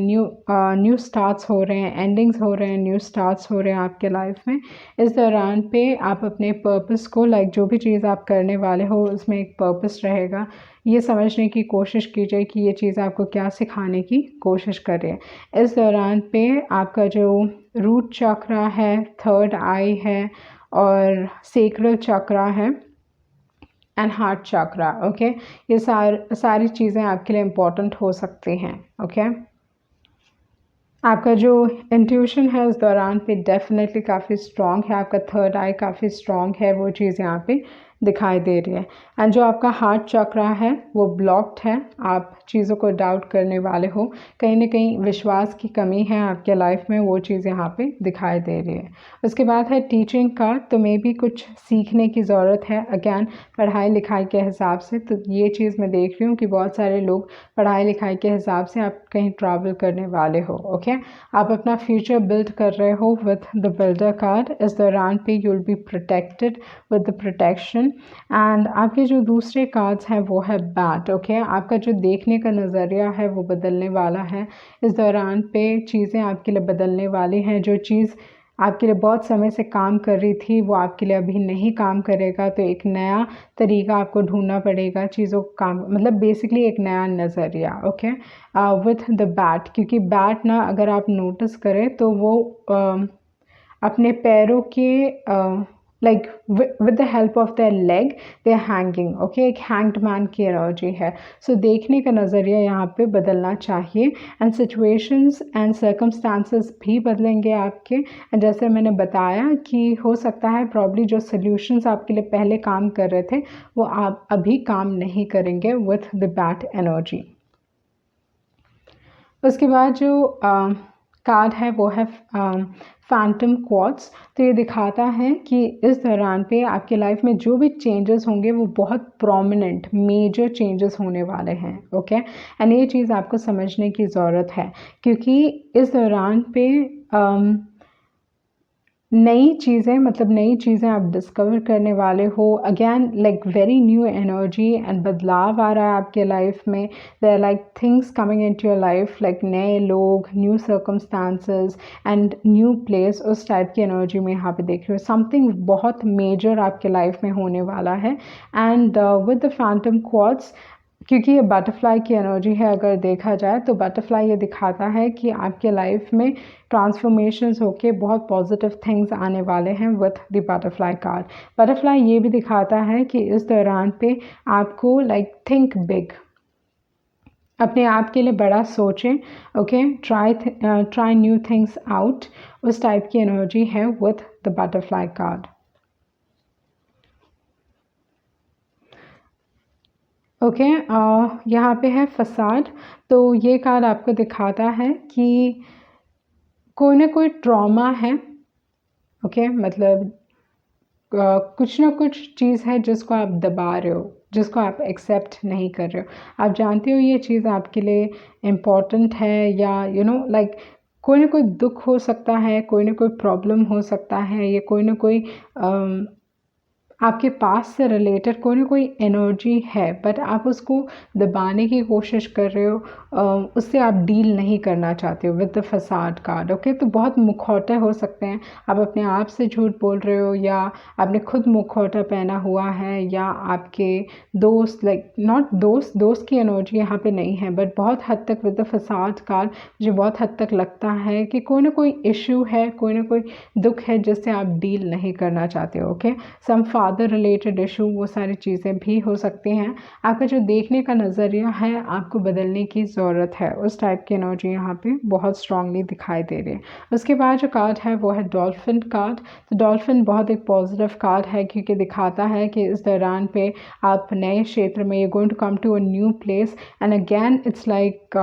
न्यू स्टार्ट्स हो रहे हैं, एंडिंग्स हो रहे हैं, न्यू स्टार्ट्स हो रहे हैं आपके लाइफ में। इस दौरान पे आप अपने पर्पस को लाइक जो भी चीज़ आप करने वाले हो उसमें एक पर्पस रहेगा। ये समझने की कोशिश कीजिए कि ये चीज़ आपको क्या सिखाने की कोशिश कर रही है। इस दौरान पे आपका जो रूट चक्रा है, थर्ड आई है और सेक्रल चक्रा है एंड हार्ट चक्रा, ओके। ये सारी चीज़ें आपके लिए इम्पोर्टेंट हो सकती हैं, ओके। आपका जो इंट्यूशन है उस दौरान पे डेफिनेटली काफ़ी स्ट्रॉन्ग है। आपका थर्ड आई काफ़ी स्ट्रॉन्ग है, वो चीज़ यहाँ पे दिखाई दे रही है। एंड जो आपका हार्ट चक्रा है वो ब्लॉक्ड है। आप चीज़ों को डाउट करने वाले हो, कहीं ना कहीं विश्वास की कमी है आपके लाइफ में, वो चीज़ यहाँ पे दिखाई दे रही है। उसके बाद है टीचिंग का। तो मे भी कुछ सीखने की ज़रूरत है अगैन पढ़ाई लिखाई के हिसाब से। तो ये चीज़ मैं देख रही हूँ कि बहुत सारे लोग पढ़ाई लिखाई के हिसाब से आप कहीं ट्रैवल करने वाले हो, ओके। आप अपना फ्यूचर बिल्ड कर रहे हो विद द बिल्डर कार्ड। इस दौरान पे you will be protected with the protection. And आपके जो दूसरे कार्ड्स हैं वो है बैट, ओके। आपका जो देखने का नज़रिया है वो बदलने वाला है। इस दौरान पे चीज़ें आपके लिए बदलने वाली हैं। जो चीज़ आपके लिए बहुत समय से काम कर रही थी वो आपके लिए अभी नहीं काम करेगा, तो एक नया तरीका आपको ढूंढना पड़ेगा चीज़ों को काम, मतलब बेसिकली एक नया नज़रिया, ओके। विथ द बैट, क्योंकि बैट ना अगर आप नोटिस करें तो वो अपने पैरों के like with the help of their leg they hanging, okay. एक हैंग्ड मैन की एनर्जी है। सो देखने का नज़रिया यहाँ पे बदलना चाहिए एंड सिचुएशंस एंड सर्कमस्टांसेस भी बदलेंगे आपके। एंड जैसे मैंने बताया कि हो सकता है प्रॉब्ली जो सॉल्यूशंस आपके लिए पहले काम कर रहे थे वो आप अभी काम नहीं करेंगे विथ द बैट एनर्जी। उसके बाद जो कार्ड है वो है फैंटम क्वार्ट्स। तो ये दिखाता है कि इस दौरान पे आपके लाइफ में जो भी चेंजेस होंगे वो बहुत प्रोमिनेंट मेजर चेंजेस होने वाले हैं। ओके, एंड ये चीज़ आपको समझने की ज़रूरत है क्योंकि इस दौरान पे नई चीज़ें, मतलब नई चीज़ें आप डिस्कवर करने वाले हो। Again like very new energy and बदलाव आ रहा है आपके लाइफ में। There like things coming into your life, like नए लोग, new circumstances and new place. उस टाइप की एनर्जी में यहाँ पे देख रही हूँ। समथिंग बहुत मेजर आपके लाइफ में होने वाला है। And with the Phantom quartz, क्योंकि ये बटरफ्लाई की एनर्जी है, अगर देखा जाए तो बटरफ्लाई ये दिखाता है कि आपके लाइफ में ट्रांसफॉर्मेशंस होके बहुत पॉजिटिव थिंग्स आने वाले हैं with the butterfly card. Butterfly ये भी दिखाता है कि इस दौरान पे आपको लाइक थिंक बिग, अपने आप के लिए बड़ा सोचें। Okay, try new things out. उस टाइप की एनर्जी है with the butterfly card. Okay, यहाँ पे है फसाड। तो ये कार्ड आपको दिखाता है कि कोई ना कोई ट्रॉमा है। ओके, मतलब कुछ ना कुछ चीज़ है जिसको आप दबा रहे हो, जिसको आप एक्सेप्ट नहीं कर रहे हो। आप जानते हो ये चीज़ आपके लिए इम्पॉर्टेंट है, या यू नो लाइक कोई ना कोई दुख हो सकता है, कोई ना कोई प्रॉब्लम हो सकता है, या कोई ना कोई आपके पास से रिलेटेड कोई ना कोई एनर्जी है, बट आप उसको दबाने की कोशिश कर रहे हो, उससे आप डील नहीं करना चाहते हो with the facade card. Okay, तो बहुत मुखौटे हो सकते हैं। आप अपने आप से झूठ बोल रहे हो, या आपने खुद मुखौटा पहना हुआ है, या आपके दोस्त, लाइक नॉट दोस्त की एनर्जी यहाँ पे नहीं है, बट बहुत हद तक विद द फसाड कार्ड मुझे बहुत हद तक लगता है कि कोई ना कोई इशू है, कोई ना कोई दुख है जिससे आप डील नहीं करना चाहते हो। ओके, सम फादर रिलेटेड इशू, वो सारी चीज़ें भी हो सकती हैं। आपका जो देखने का नज़रिया है आपको बदलने की ज़रूरत है। उस टाइप की एनर्जी यहाँ पे बहुत स्ट्रांगली दिखाई दे रही है। उसके बाद जो कार्ड है वो है डॉल्फिन कार्ड। तो डॉल्फिन बहुत एक पॉजिटिव कार्ड है क्योंकि दिखाता है कि इस दौरान पे आप नए क्षेत्र में, you going to come to a new place, and again it's like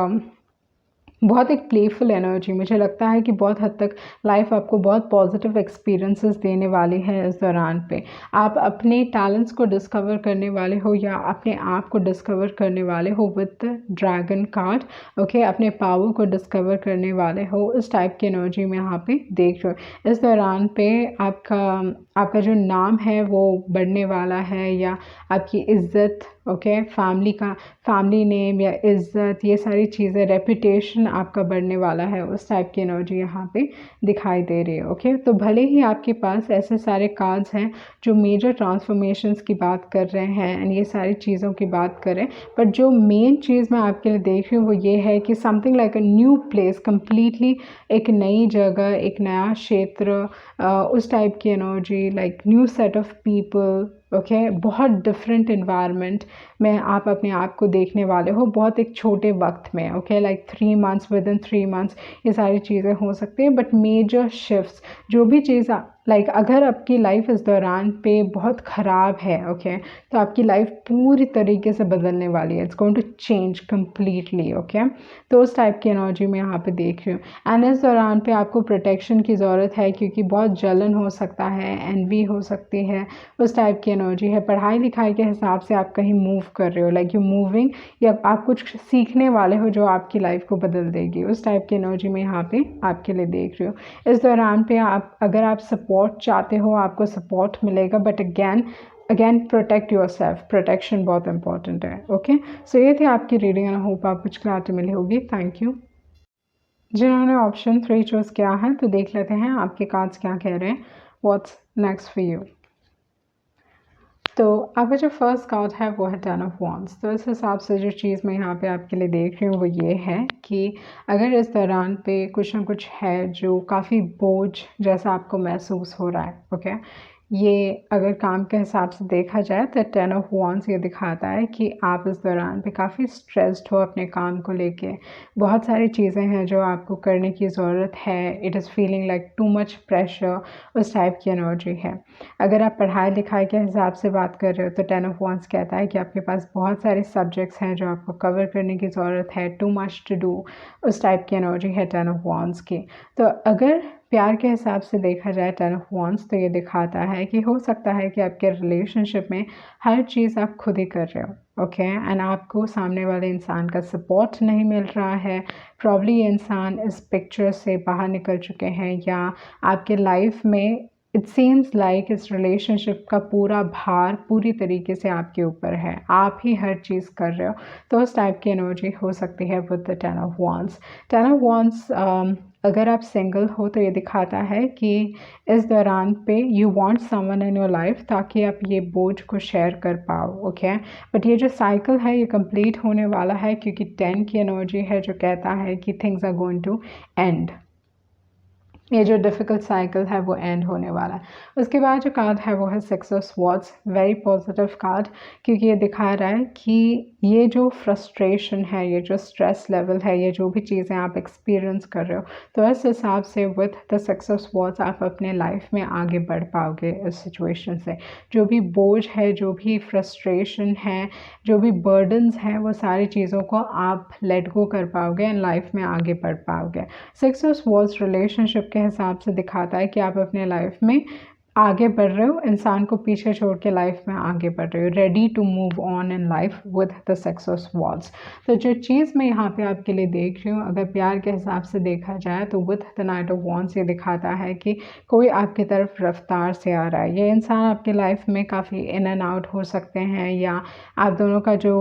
बहुत एक प्लेफुल एनर्जी। मुझे लगता है कि बहुत हद तक लाइफ आपको बहुत पॉजिटिव एक्सपीरियंसेस देने वाली है इस दौरान पे। आप अपने टैलेंट्स को डिस्कवर करने वाले हो, या अपने आप को डिस्कवर करने वाले हो विद ड्रैगन कार्ड। ओके, अपने पावर को डिस्कवर करने वाले हो। इस टाइप की एनर्जी में यहाँ पे देख रहे हो। इस दौरान पे आपका जो नाम है वो बढ़ने वाला है, या आपकी इज़्ज़त, ओके, फैमिली नेम या इज़्ज़त, ये सारी चीज़ें, रेपुटेशन आपका बढ़ने वाला है। उस टाइप की एनर्जी यहाँ पे दिखाई दे रही है। ओके, तो भले ही आपके पास ऐसे सारे कार्ड्स हैं जो मेजर ट्रांसफॉर्मेशंस की बात कर रहे हैं एंड ये सारी चीज़ों की बात करें, बट जो मेन चीज़ मैं आपके लिए देख रही हूँ वो ये है कि समथिंग लाइक अ न्यू प्लेस, कम्प्लीटली एक नई जगह, एक नया क्षेत्र, उस टाइप की energy, like new set of people. Okay, बहुत डिफरेंट इन्वायरमेंट में आप अपने आप को देखने वाले हो बहुत एक छोटे वक्त में। Okay, like 3 months, with in 3 months ये सारी चीज़ें हो सकती हैं। बट मेजर शिफ्ट्स, जो भी चीज़ लाइक अगर आपकी लाइफ इस दौरान पे बहुत ख़राब है, ओके, तो आपकी लाइफ पूरी तरीके से बदलने वाली है। It's going to change completely. Okay, तो उस टाइप की एनर्जी मैं यहाँ पे देख रही हूँ। एंड इस दौरान पे आपको प्रोटेक्शन की ज़रूरत है क्योंकि बहुत जलन हो सकता है, एनवी हो सकती है। उस टाइप की एनर्जी है। पढ़ाई लिखाई के हिसाब से आप कहीं मूव कर रहे हो, लाइक यू मूविंग, या आप कुछ सीखने वाले हो जो आपकी लाइफ को बदल देगी। उस टाइप की एनर्जी में यहाँ पे आपके लिए देख रही हूँ। इस दौरान पे अगर आप सपोर्ट चाहते हो आपको सपोर्ट मिलेगा, but again protect your self. Protection बहुत इंपॉर्टेंट है। ओके, सो ये थी आपकी रीडिंग एंड होप आप कुछ क्लैरिटी मिली होगी। Thank you. जिन्होंने ऑप्शन 3 चूज़ किया है तो देख लेते हैं आपके कार्ड्स क्या कह रहे हैं। What's next for you. तो आपका जो फर्स्ट कार्ड है वो है 10 ऑफ वॉन्ड्स। तो इस हिसाब से जो चीज़ मैं यहाँ पे आपके लिए देख रही हूँ वो ये है कि अगर इस दौरान पे कुछ ना कुछ है जो काफ़ी बोझ जैसा आपको महसूस हो रहा है, ओके, ये अगर काम के हिसाब से देखा जाए तो 10 ऑफ वॉन्ड्स ये दिखाता है कि आप इस दौरान पे काफ़ी स्ट्रेस्ड हो अपने काम को लेके। बहुत सारी चीज़ें हैं जो आपको करने की ज़रूरत है। It is feeling like too much pressure, उस टाइप की एनर्जी है। अगर आप पढ़ाई लिखाई के हिसाब से बात कर रहे हो तो 10 ऑफ वॉन्ड्स कहता है कि आपके पास बहुत सारे सब्जेक्ट्स हैं जो आपको कवर करने की ज़रूरत है, टू मच टू डू, उस टाइप की एनर्जी है 10 ऑफ वॉन्ड्स की। तो अगर प्यार के हिसाब से देखा जाए 10 ऑफ वॉन्ड्स तो ये दिखाता है कि हो सकता है कि आपके रिलेशनशिप में हर चीज़ आप खुद ही कर रहे हो, ओके, एंड आपको सामने वाले इंसान का सपोर्ट नहीं मिल रहा है। प्रॉब्ली ये इंसान इस पिक्चर से बाहर निकल चुके हैं या आपके लाइफ में इट सीम्स लाइक इस रिलेशनशिप का पूरा भार पूरी तरीके से आपके ऊपर है, आप ही हर चीज़ कर रहे हो। तो उस टाइप की एनर्जी हो सकती है with the 10 of wands. 10 of wands अगर आप सिंगल हो तो ये दिखाता है कि इस दौरान पे you want someone in your life ताकि आप ये बोझ को शेयर कर पाओ, ओके। बट ये जो साइकिल है ये कंप्लीट होने वाला है क्योंकि 10 की एनर्जी है जो कहता है कि things are going to end. ये जो डिफ़िकल्ट साइकिल है वो एंड होने वाला है। उसके बाद जो कार्ड है वो है 6 of swords, very positive card, क्योंकि ये दिखा रहा है कि ये जो फ्रस्ट्रेशन है, ये जो स्ट्रेस लेवल है, ये जो भी चीज़ें आप एक्सपीरियंस कर रहे हो, तो इस हिसाब से विद द 6 ऑफ स्वॉर्ड्स आप अपने लाइफ में आगे बढ़ पाओगे इस सिचुएशन से। जो भी बोझ है, जो भी फ्रस्ट्रेशन है, जो भी बर्डन्स हैं, वो सारी चीज़ों को आप लेट गो कर पाओगे एंड लाइफ में आगे बढ़ पाओगे। 6 ऑफ स्वॉर्ड्स रिलेशनशिप के हिसाब से दिखाता है कि आप अपने लाइफ में आगे बढ़ रहे हो, इंसान को पीछे छोड़ के लाइफ में आगे बढ़ रहे हो, ready to move on in life with the 6 of swords. तो जो चीज़ मैं यहाँ पे आपके लिए देख रही हूँ, अगर प्यार के हिसाब से देखा जाए तो with the night of wands ये दिखाता है कि कोई आपकी तरफ रफ्तार से आ रहा है। ये इंसान आपके लाइफ में काफ़ी इन एंड आउट हो सकते हैं या आप दोनों का जो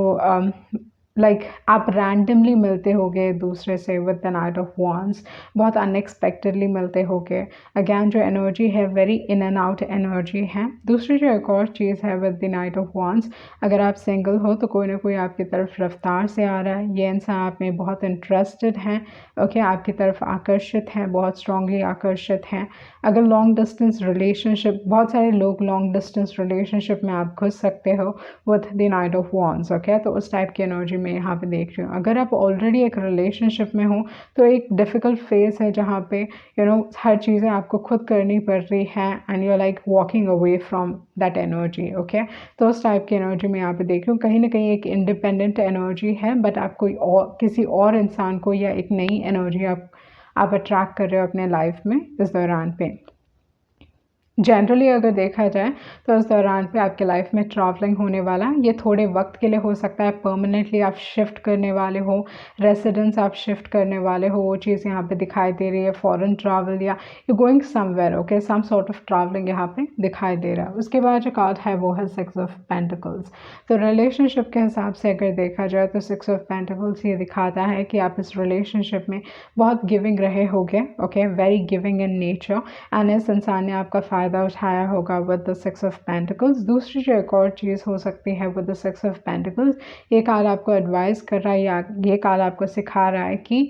आप रैंडमली मिलते होगे एक दूसरे से with the night of wands, बहुत अनएक्सपेक्टेडली मिलते होगे। अगैन जो एनर्जी है very in and out energy है। दूसरी जो एक और चीज़ है with the night of wands, अगर आप सिंगल हो तो कोई ना कोई आपकी तरफ रफ्तार से आ रहा है। ये इंसान आप में बहुत इंटरेस्टेड हैं, ओके, आपकी तरफ आकर्षित हैं, बहुत स्ट्रांगली आकर्षित हैं। अगर लॉन्ग डिस्टेंस रिलेशनशिप, बहुत सारे लोग लॉन्ग डिस्टेंस रिलेशनशिप में आप घुस सकते हो with the night of wands, okay. तो उस टाइप की एनर्जी मैं यहाँ पे देख रही हूँ। अगर आप ऑलरेडी एक रिलेशनशिप में हो तो एक डिफ़िकल्ट फेज़ है जहाँ पे हर चीज़ें आपको खुद करनी पड़ रही है and you are like walking away from that energy, okay. तो उस टाइप की एनर्जी मैं यहाँ पे देख रही हूँ। कहीं ना कहीं एक इंडिपेंडेंट एनर्जी है, बट आप कोई और किसी और इंसान को या एक नई एनर्जी आप अट्रैक्ट कर रहे हो अपने लाइफ में इस दौरान पे। जनरली अगर देखा जाए तो इस दौरान पे आपके लाइफ में ट्रैवलिंग होने वाला है। ये थोड़े वक्त के लिए हो सकता है, परमानेंटली आप शिफ्ट करने वाले हो, रेसिडेंस आप शिफ्ट करने वाले हो, वो चीज़ यहाँ पे दिखाई दे रही है। फॉरेन ट्रैवल या you going somewhere, okay, some sort of travelling यहाँ पे दिखाई दे रहा है। उसके बाद जो कार्ड है वो है 6 ऑफ पेंटिकल्स। तो रिलेशनशिप के हिसाब से अगर देखा जाए तो 6 ऑफ पेंटिकल्स ये दिखाता है कि आप इस रिलेशनशिप में बहुत गिविंग रहे होगे, okay, very giving in nature, and इस इंसान ने आपका फ़ायदा उठाया होगा विद द 6 ऑफ पेंटिकल्स। दूसरी जो एक और चीज़ हो सकती है विद द 6 ऑफ पेंटिकल्स, ये कार्ड आपको एडवाइस कर रहा है या ये कार्ड आपको सिखा रहा है कि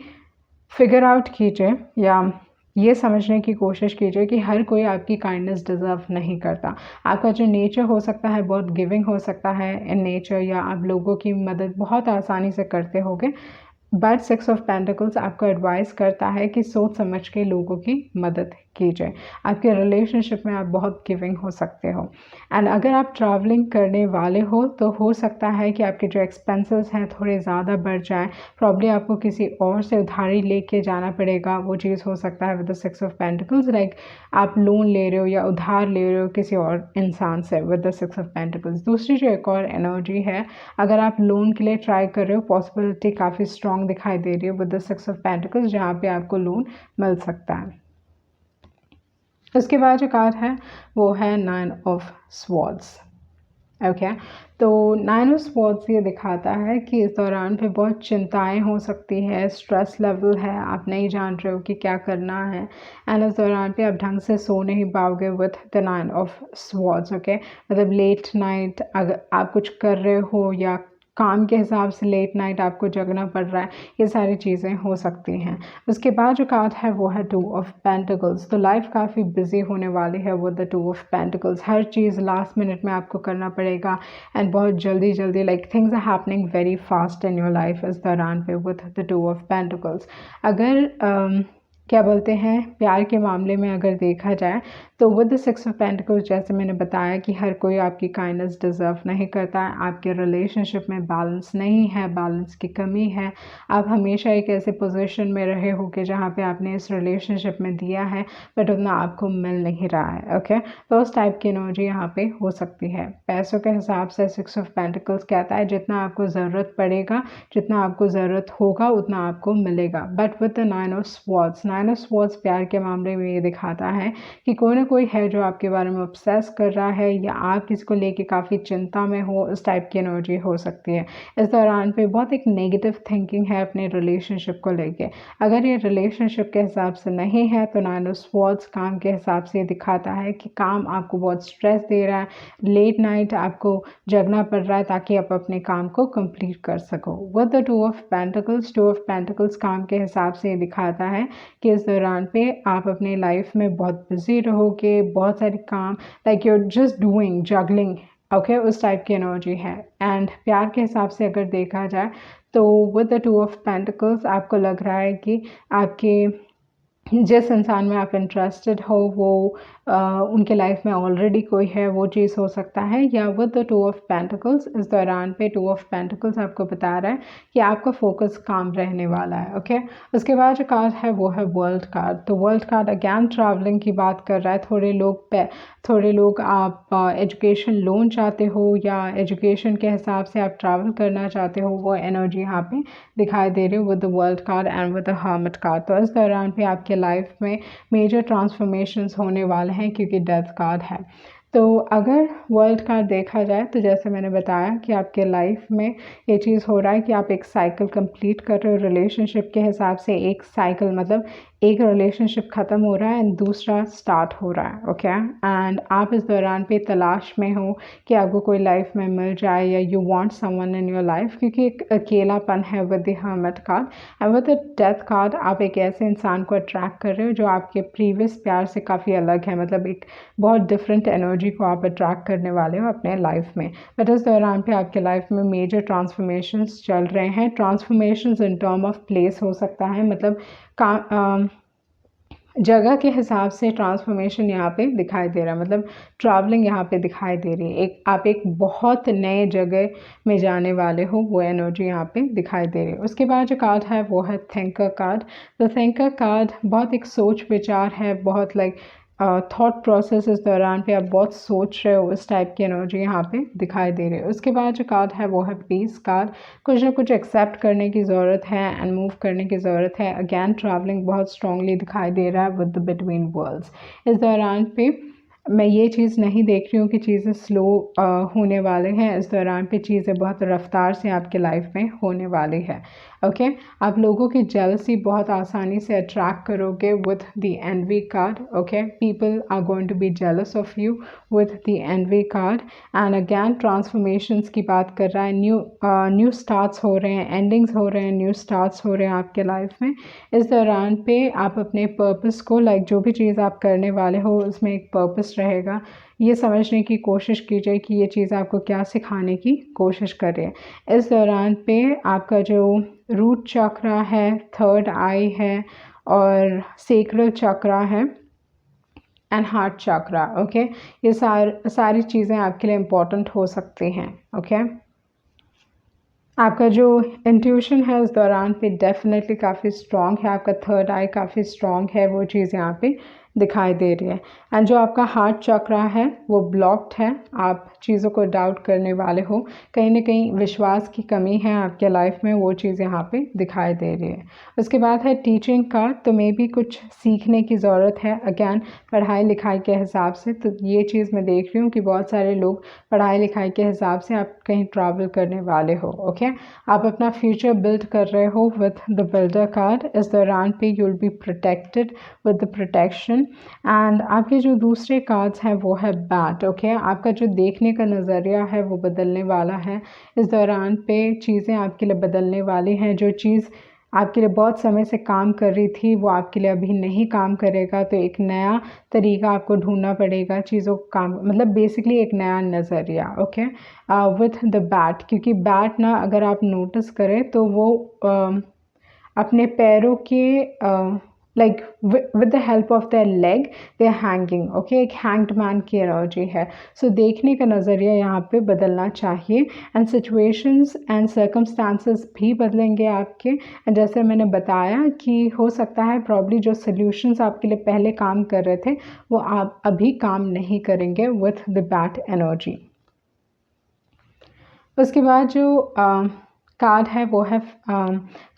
फिगर आउट कीजिए या ये समझने की कोशिश कीजिए कि हर कोई आपकी काइंडनेस डिज़र्व नहीं करता। आपका जो नेचर हो सकता है बहुत गिविंग हो सकता है इन नेचर, या आप लोगों की मदद बहुत आसानी से करते होगे, बट 6 ऑफ पेंटिकल्स आपको एडवाइस करता है कि सोच समझ के लोगों की मदद कीजिए। आपके रिलेशनशिप में आप बहुत गिविंग हो सकते हो। एंड अगर आप ट्रैवलिंग करने वाले हो तो हो सकता है कि आपके जो एक्सपेंसेस हैं थोड़े ज़्यादा बढ़ जाएं, प्रॉब्ली आपको किसी और से उधारी लेके जाना पड़ेगा, वो चीज़ हो सकता है with the 6 of pentacles. Like आप लोन ले रहे हो या उधार ले रहे हो किसी और इंसान से विद द 6 ऑफ पेंटिकल्स। दूसरी जो एक और एनर्जी है, अगर आप लोन के लिए ट्राई कर रहे हो, पॉसिबिलिटी काफ़ी स्ट्रॉन्ग दिखाई दे रही है विद द 6 ऑफ पेंटिकल्स, जहाँ पे आपको लोन मिल सकता है। उसके बाद जो कार्ड है वो है 9 ऑफ स्वॉर्ड्स, ओके। तो 9 ऑफ स्वॉर्ड्स ये दिखाता है कि इस दौरान पे बहुत चिंताएं हो सकती है, स्ट्रेस लेवल है, आप नहीं जान रहे हो कि क्या करना है, एंड इस दौरान पे आप ढंग से सो नहीं पाओगे with the 9 of swords, okay. मतलब लेट नाइट अगर आप कुछ कर रहे हो या काम के हिसाब से लेट नाइट आपको जगना पड़ रहा है, ये सारी चीज़ें हो सकती हैं। उसके बाद जो कार्ड है वो है 2 ऑफ पेंटिकल्स। तो लाइफ काफ़ी बिजी होने वाली है विद द 2 ऑफ पेंटिकल्स। हर चीज़ लास्ट मिनट में आपको करना पड़ेगा एंड बहुत जल्दी जल्दी like things are happening very fast in your life इस दौरान पे विद द 2 ऑफ पेंटिकल्स। अगर क्या बोलते हैं प्यार के मामले में अगर देखा जाए तो विद द 6 ऑफ पेंटिकल्स, जैसे मैंने बताया कि हर कोई आपकी काइंडनेस डिज़र्व नहीं करता है। आपके रिलेशनशिप में बैलेंस नहीं है, बैलेंस की कमी है। आप हमेशा एक ऐसे पोजीशन में रहे हो कि जहाँ पे आपने इस रिलेशनशिप में दिया है बट उतना आपको मिल नहीं रहा है। ओके, तो उस टाइप की एनर्जी यहाँ पे हो सकती है। पैसों के हिसाब से 6 ऑफ पेंटिकल्स कहता है जितना आपको ज़रूरत पड़ेगा, जितना आपको ज़रूरत होगा उतना आपको मिलेगा। But with the 9 of swords, 9 of swords प्यार के मामले में ये दिखाता है कि कोई ना कोई है जो आपके बारे में ऑब्सेस कर रहा है या आप किसी को लेके काफ़ी चिंता में हो, उस टाइप की एनर्जी हो सकती है। इस दौरान पे बहुत एक नेगेटिव थिंकिंग है अपने रिलेशनशिप को लेके। अगर ये रिलेशनशिप के हिसाब से नहीं है तो 9 ऑफ स्वॉर्ड्स काम के हिसाब से दिखाता है कि काम आपको बहुत स्ट्रेस दे रहा है, लेट नाइट आपको जगना पड़ रहा है ताकि आप अपने काम को कंप्लीट कर सको। With the 2 of pentacles, 2 of pentacles काम के हिसाब से ये दिखाता है कि इस दौरान पे आप अपनी लाइफ में बहुत बिजी रहोगे, बहुत सारे काम like you are just doing juggling, okay, उस टाइप की एनर्जी है। एंड प्यार के हिसाब से अगर देखा जाए तो विद द 2 ऑफ पेंटिकल्स आपको लग रहा है कि आपके जिस इंसान में आप इंटरेस्टेड हो वो उनके लाइफ में ऑलरेडी कोई है, वो चीज़ हो सकता है। या विद द 2 ऑफ पेंटिकल्स इस दौरान पे 2 ऑफ पेंटिकल्स आपको बता रहा है कि आपका फोकस काम रहने वाला है। ओके, उसके बाद जो कार्ड है वो है वर्ल्ड कार्ड। तो वर्ल्ड कार्ड अगैन ट्रैवलिंग की बात कर रहा है। थोड़े लोग आप एजुकेशन लोन चाहते हो या एजुकेशन के हिसाब से आप ट्रैवल करना चाहते हो, वो एनर्जी यहाँ पे दिखाई दे रही है with the world card and with the hermit card. तो इस दौरान पे आपके लाइफ में मेजर ट्रांसफॉर्मेशंस होने वाले हैं क्योंकि डेथ कार्ड है। तो अगर वर्ल्ड कार्ड देखा जाए तो जैसे मैंने बताया कि आपके लाइफ में ये चीज़ हो रहा है कि आप एक साइकिल कंप्लीट कर रहे हो रिलेशनशिप के हिसाब से। एक साइकिल मतलब एक रिलेशनशिप ख़त्म हो रहा है एंड दूसरा स्टार्ट हो रहा है। ओके, एंड आप इस दौरान पे तलाश में हो कि आपको कोई लाइफ में मिल जाए या you want someone in your life, क्योंकि एक अकेलापन है with the hermit card and with the death card. आप एक ऐसे इंसान को अट्रैक्ट कर रहे हो जो आपके प्रीवियस प्यार से काफ़ी अलग है, मतलब एक बहुत डिफरेंट एनर्जी को आप अट्रैक्ट करने वाले हो अपने लाइफ में। बट इस दौरान पे आपके लाइफ में मेजर ट्रांसफॉर्मेशंस चल रहे हैं। Transformations in term of place हो सकता है, मतलब जगह के हिसाब से ट्रांसफॉर्मेशन यहाँ पे दिखाई दे रहा है, मतलब ट्रैवलिंग यहाँ पे दिखाई दे रही है। आप एक बहुत नए जगह में जाने वाले हो, वो एनर्जी यहाँ पे दिखाई दे रही है। उसके बाद जो कार्ड है वो है थिंकर कार्ड। तो थिंकर कार्ड बहुत एक सोच विचार है, बहुत लाइक थॉट प्रोसेस। इस दौरान पे आप बहुत सोच रहे हो, इस टाइप की एनर्जी यहाँ पे दिखाई दे रही है। उसके बाद जो कार्ड है वो है पीस कार्ड। कुछ ना कुछ एक्सेप्ट करने की ज़रूरत है एंड मूव करने की ज़रूरत है। अगैन ट्रैवलिंग बहुत स्ट्रांगली दिखाई दे रहा है विद द बिटवीन वर्ल्ड्स। इस दौरान पे मैं ये चीज़ नहीं देख रही हूँ कि चीज़ें स्लो होने वाले हैं। इस दौरान पे चीज़ें बहुत रफ्तार से आपके लाइफ में होने वाली है। ओके, आप लोगों की जेलसी बहुत आसानी से अट्रैक्ट करोगे with the envy card. Okay, people are going to be jealous of you with the envy card and again transformations की बात कर रहा है। न्यू स्टार्ट्स हो रहे हैं, एंडिंग्स हो रहे हैं, न्यू स्टार्ट्स हो रहे हैं आपके लाइफ में। इस दौरान पे आप अपने पर्पस को लाइक जो भी चीज़ आप करने वाले हो उसमें एक पर्पस रहेगा। ये समझने की कोशिश कीजिए कि ये चीज़ आपको क्या सिखाने की कोशिश कर रही है। इस दौरान पे आपका जो रूट चक्रा है, थर्ड आई है और सेक्रल चक्रा है एंड हार्ट चक्रा। ओके, ये सारी चीज़ें आपके लिए इम्पोर्टेंट हो सकती हैं। ओके, आपका जो इंट्यूशन है उस दौरान पे डेफिनेटली काफ़ी स्ट्रॉन्ग है, आपका थर्ड आई काफ़ी स्ट्रॉन्ग है, वो चीज़ यहाँ पे दिखाई दे रही है। एंड जो आपका हार्ट चक्रा है वो ब्लॉक्ड है, आप चीज़ों को डाउट करने वाले हो, कहीं ना कहीं विश्वास की कमी है आपके लाइफ में, वो चीज़ यहाँ पे दिखाई दे रही है। उसके बाद है टीचिंग का। तो मे भी कुछ सीखने की ज़रूरत है अगैन पढ़ाई लिखाई के हिसाब से। तो ये चीज़ मैं देख रही हूँ कि बहुत सारे लोग पढ़ाई लिखाई के हिसाब से आप कहीं ट्रैवल करने वाले हो। ओके, आप अपना फ्यूचर बिल्ड कर रहे हो विद द बिल्डर कार्ड। इस दौरान पे you will be protected with the protection and आपके जो दूसरे कार्ड्स हैं वो है बैट। ओके, आपका जो देखने का नज़रिया है वो बदलने वाला है। इस दौरान पे चीज़ें आपके लिए बदलने वाली हैं। जो चीज़ आपके लिए बहुत समय से काम कर रही थी वो आपके लिए अभी नहीं काम करेगा, तो एक नया तरीका आपको ढूंढना पड़ेगा चीज़ों को काम, मतलब बेसिकली एक नया नज़रिया। ओके, विथ द बैट, क्योंकि बैट ना अगर आप नोटिस करें तो वो अपने पैरों के like with the help of their leg they hanging. Okay, एक हैंग्ड मैन की एनर्जी है। सो देखने का नज़रिया यहाँ पे बदलना चाहिए एंड सिचुएशंस एंड सर्कमस्टांसेस भी बदलेंगे आपके। एंड जैसे मैंने बताया कि हो सकता है प्रॉब्ली जो सोल्यूशंस आपके लिए पहले काम कर रहे थे वो आप अभी काम नहीं करेंगे विथ द बैट एनर्जी। उसके बाद जो कार्ड है वो है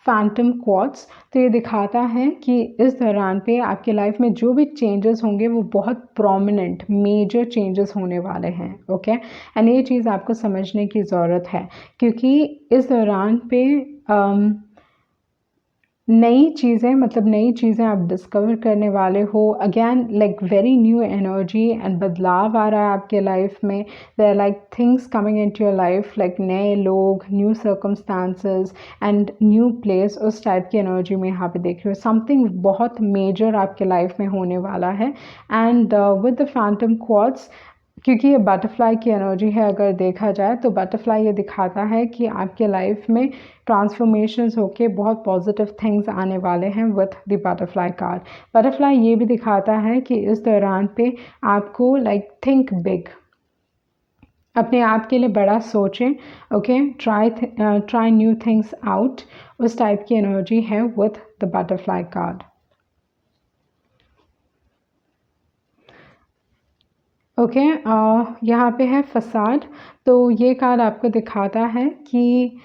फैंटम क्वार्ट्स। तो ये दिखाता है कि इस दौरान पे आपके लाइफ में जो भी चेंजेस होंगे वो बहुत प्रोमिनेंट मेजर चेंजेस होने वाले हैं। ओके, एंड ये चीज़ आपको समझने की ज़रूरत है क्योंकि इस दौरान पे नई चीज़ें, मतलब नई चीज़ें आप डिस्कवर करने वाले हो। Again like very new energy and बदलाव आ रहा है आपके लाइफ में। There like things coming into your life, like नए लोग, new circumstances and new place, उस टाइप की एनर्जी में यहाँ पे देख रही हो। समथिंग बहुत मेजर आपके लाइफ में होने वाला है। And with the Phantom quartz, क्योंकि ये बटरफ्लाई की एनर्जी है, अगर देखा जाए तो बटरफ्लाई ये दिखाता है कि आपके लाइफ में ट्रांसफॉर्मेशंस होके बहुत पॉजिटिव थिंग्स आने वाले हैं with the butterfly card. Butterfly ये भी दिखाता है कि इस दौरान पे आपको लाइक थिंक बिग, अपने आप के लिए बड़ा सोचें। Okay, try new things out, उस टाइप की एनर्जी है with the butterfly card. Okay, यहाँ पे है फसाड। तो ये कार्ड आपको दिखाता है कि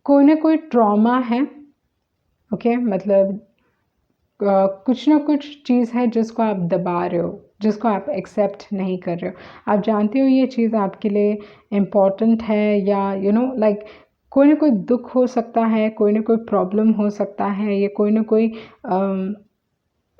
कोई ना कोई ट्रॉमा है। ओके, मतलब कुछ ना कुछ चीज़ है जिसको आप दबा रहे हो, जिसको आप एक्सेप्ट नहीं कर रहे हो। आप जानते हो ये चीज़ आपके लिए इम्पॉर्टेंट है, या यू नो लाइक कोई ना कोई दुख हो सकता है, कोई ना कोई प्रॉब्लम हो सकता है, या कोई ना कोई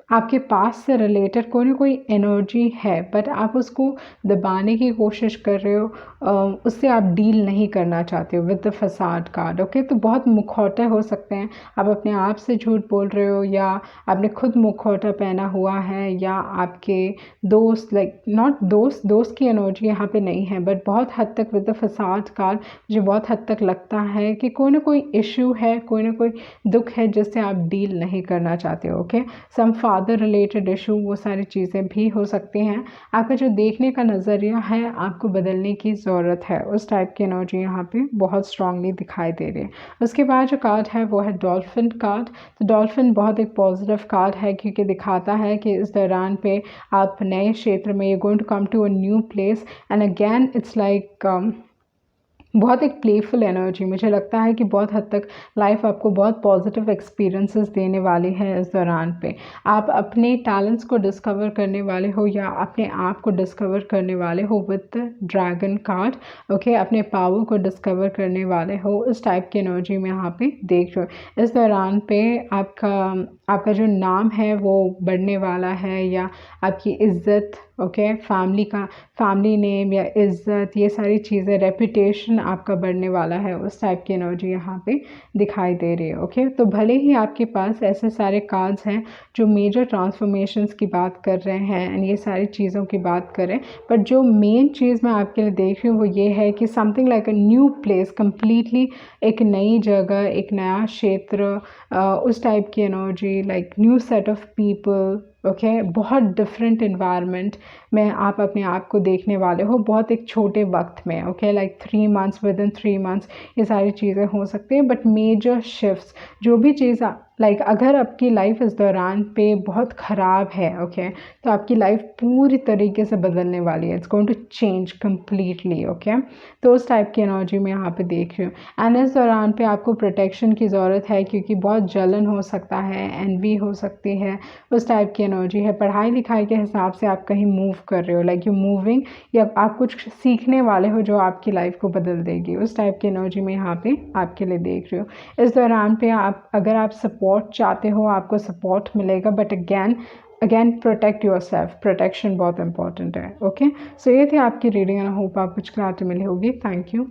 आपके पास से रिलेटेड कोई ना कोई एनर्जी है, बट आप उसको दबाने की कोशिश कर रहे हो, उससे आप डील नहीं करना चाहते हो with the facade card. Okay, तो बहुत मुखौटे हो सकते हैं। आप अपने आप से झूठ बोल रहे हो, या आपने खुद मुखौटा पहना हुआ है, या आपके दोस्त, लाइक नॉट दोस्त की एनर्जी यहाँ पे नहीं है, बट बहुत हद तक विद द फसाड कार्ड मुझे बहुत हद तक लगता है कि कोई ना कोई इशू है, कोई ना कोई दुख है जिससे आप डील नहीं करना चाहते हो। ओके, सम फादर रिलेटेड इशू, वो सारी चीज़ें भी हो सकती हैं। आपका जो देखने का नज़रिया है आपको बदलने की ज़रूरत है, उस टाइप की एनर्जी यहाँ पे बहुत स्ट्रांगली दिखाई दे रही है। उसके बाद जो कार्ड है वो है डॉल्फिन कार्ड। तो डॉल्फिन बहुत एक पॉजिटिव कार्ड है क्योंकि दिखाता है कि इस दौरान पे आप नए क्षेत्र में, you going to come to a new place and again it's like बहुत एक प्लेफुल एनर्जी। मुझे लगता है कि बहुत हद तक लाइफ आपको बहुत पॉजिटिव एक्सपीरियंसेस देने वाली है इस दौरान पे। आप अपने टैलेंट्स को डिस्कवर करने वाले हो, या अपने आप को डिस्कवर करने वाले हो with the dragon card. Okay, अपने पावर को डिस्कवर करने वाले हो, इस टाइप की एनर्जी में यहाँ पे देख रहे हो। इस दौरान पे आपका जो नाम है वो बढ़ने वाला है, या आपकी इज़्ज़त, ओके, फैमिली नेम या इज़्ज़त, ये सारी चीज़ें, रेपुटेशन आपका बढ़ने वाला है, उस टाइप की एनर्जी यहाँ पे दिखाई दे रही है। ओके, तो भले ही आपके पास ऐसे सारे कार्ड्स हैं जो मेजर ट्रांसफॉर्मेशंस की बात कर रहे हैं एंड ये सारी चीज़ों की बात करें, बट जो मेन चीज़ मैं आपके लिए देख रही हूँ वो ये है कि समथिंग लाइक अ न्यू प्लेस, कम्प्लीटली एक नई जगह, एक नया क्षेत्र, उस टाइप की energy, like new set of people. Okay, बहुत डिफरेंट इन्वायरमेंट में आप अपने आप को देखने वाले हो बहुत एक छोटे वक्त में। Okay, like 3 months, with in 3 months ये सारी चीज़ें हो सकती हैं, बट मेजर शिफ्ट्स, जो भी चीज़ लाइक अगर आपकी लाइफ इस दौरान पे बहुत ख़राब है, ओके, तो आपकी लाइफ पूरी तरीके से बदलने वाली है। It's going to change completely. Okay, तो उस टाइप की एनर्जी में यहाँ पे देख रही हूँ। एंड इस दौरान पे आपको प्रोटेक्शन की ज़रूरत है क्योंकि बहुत जलन हो सकता है, एनवी हो सकती है, उस टाइप की एनर्जी है। पढ़ाई लिखाई के हिसाब से आप कहीं मूव कर रहे हो, लाइक यू मूविंग, या आप कुछ सीखने वाले हो जो आपकी लाइफ को बदल देगी, उस टाइप की एनर्जी में यहाँ पे आपके लिए देख रही हो। इस दौरान पे आप अगर आप सपोर्ट चाहते हो आपको सपोर्ट मिलेगा, but again again protect your self, protection बहुत इंपॉर्टेंट है। ओके, सो ये थी आपकी रीडिंग एंड आई होप आप कुछ क्लैरिटी मिली होगी। Thank you.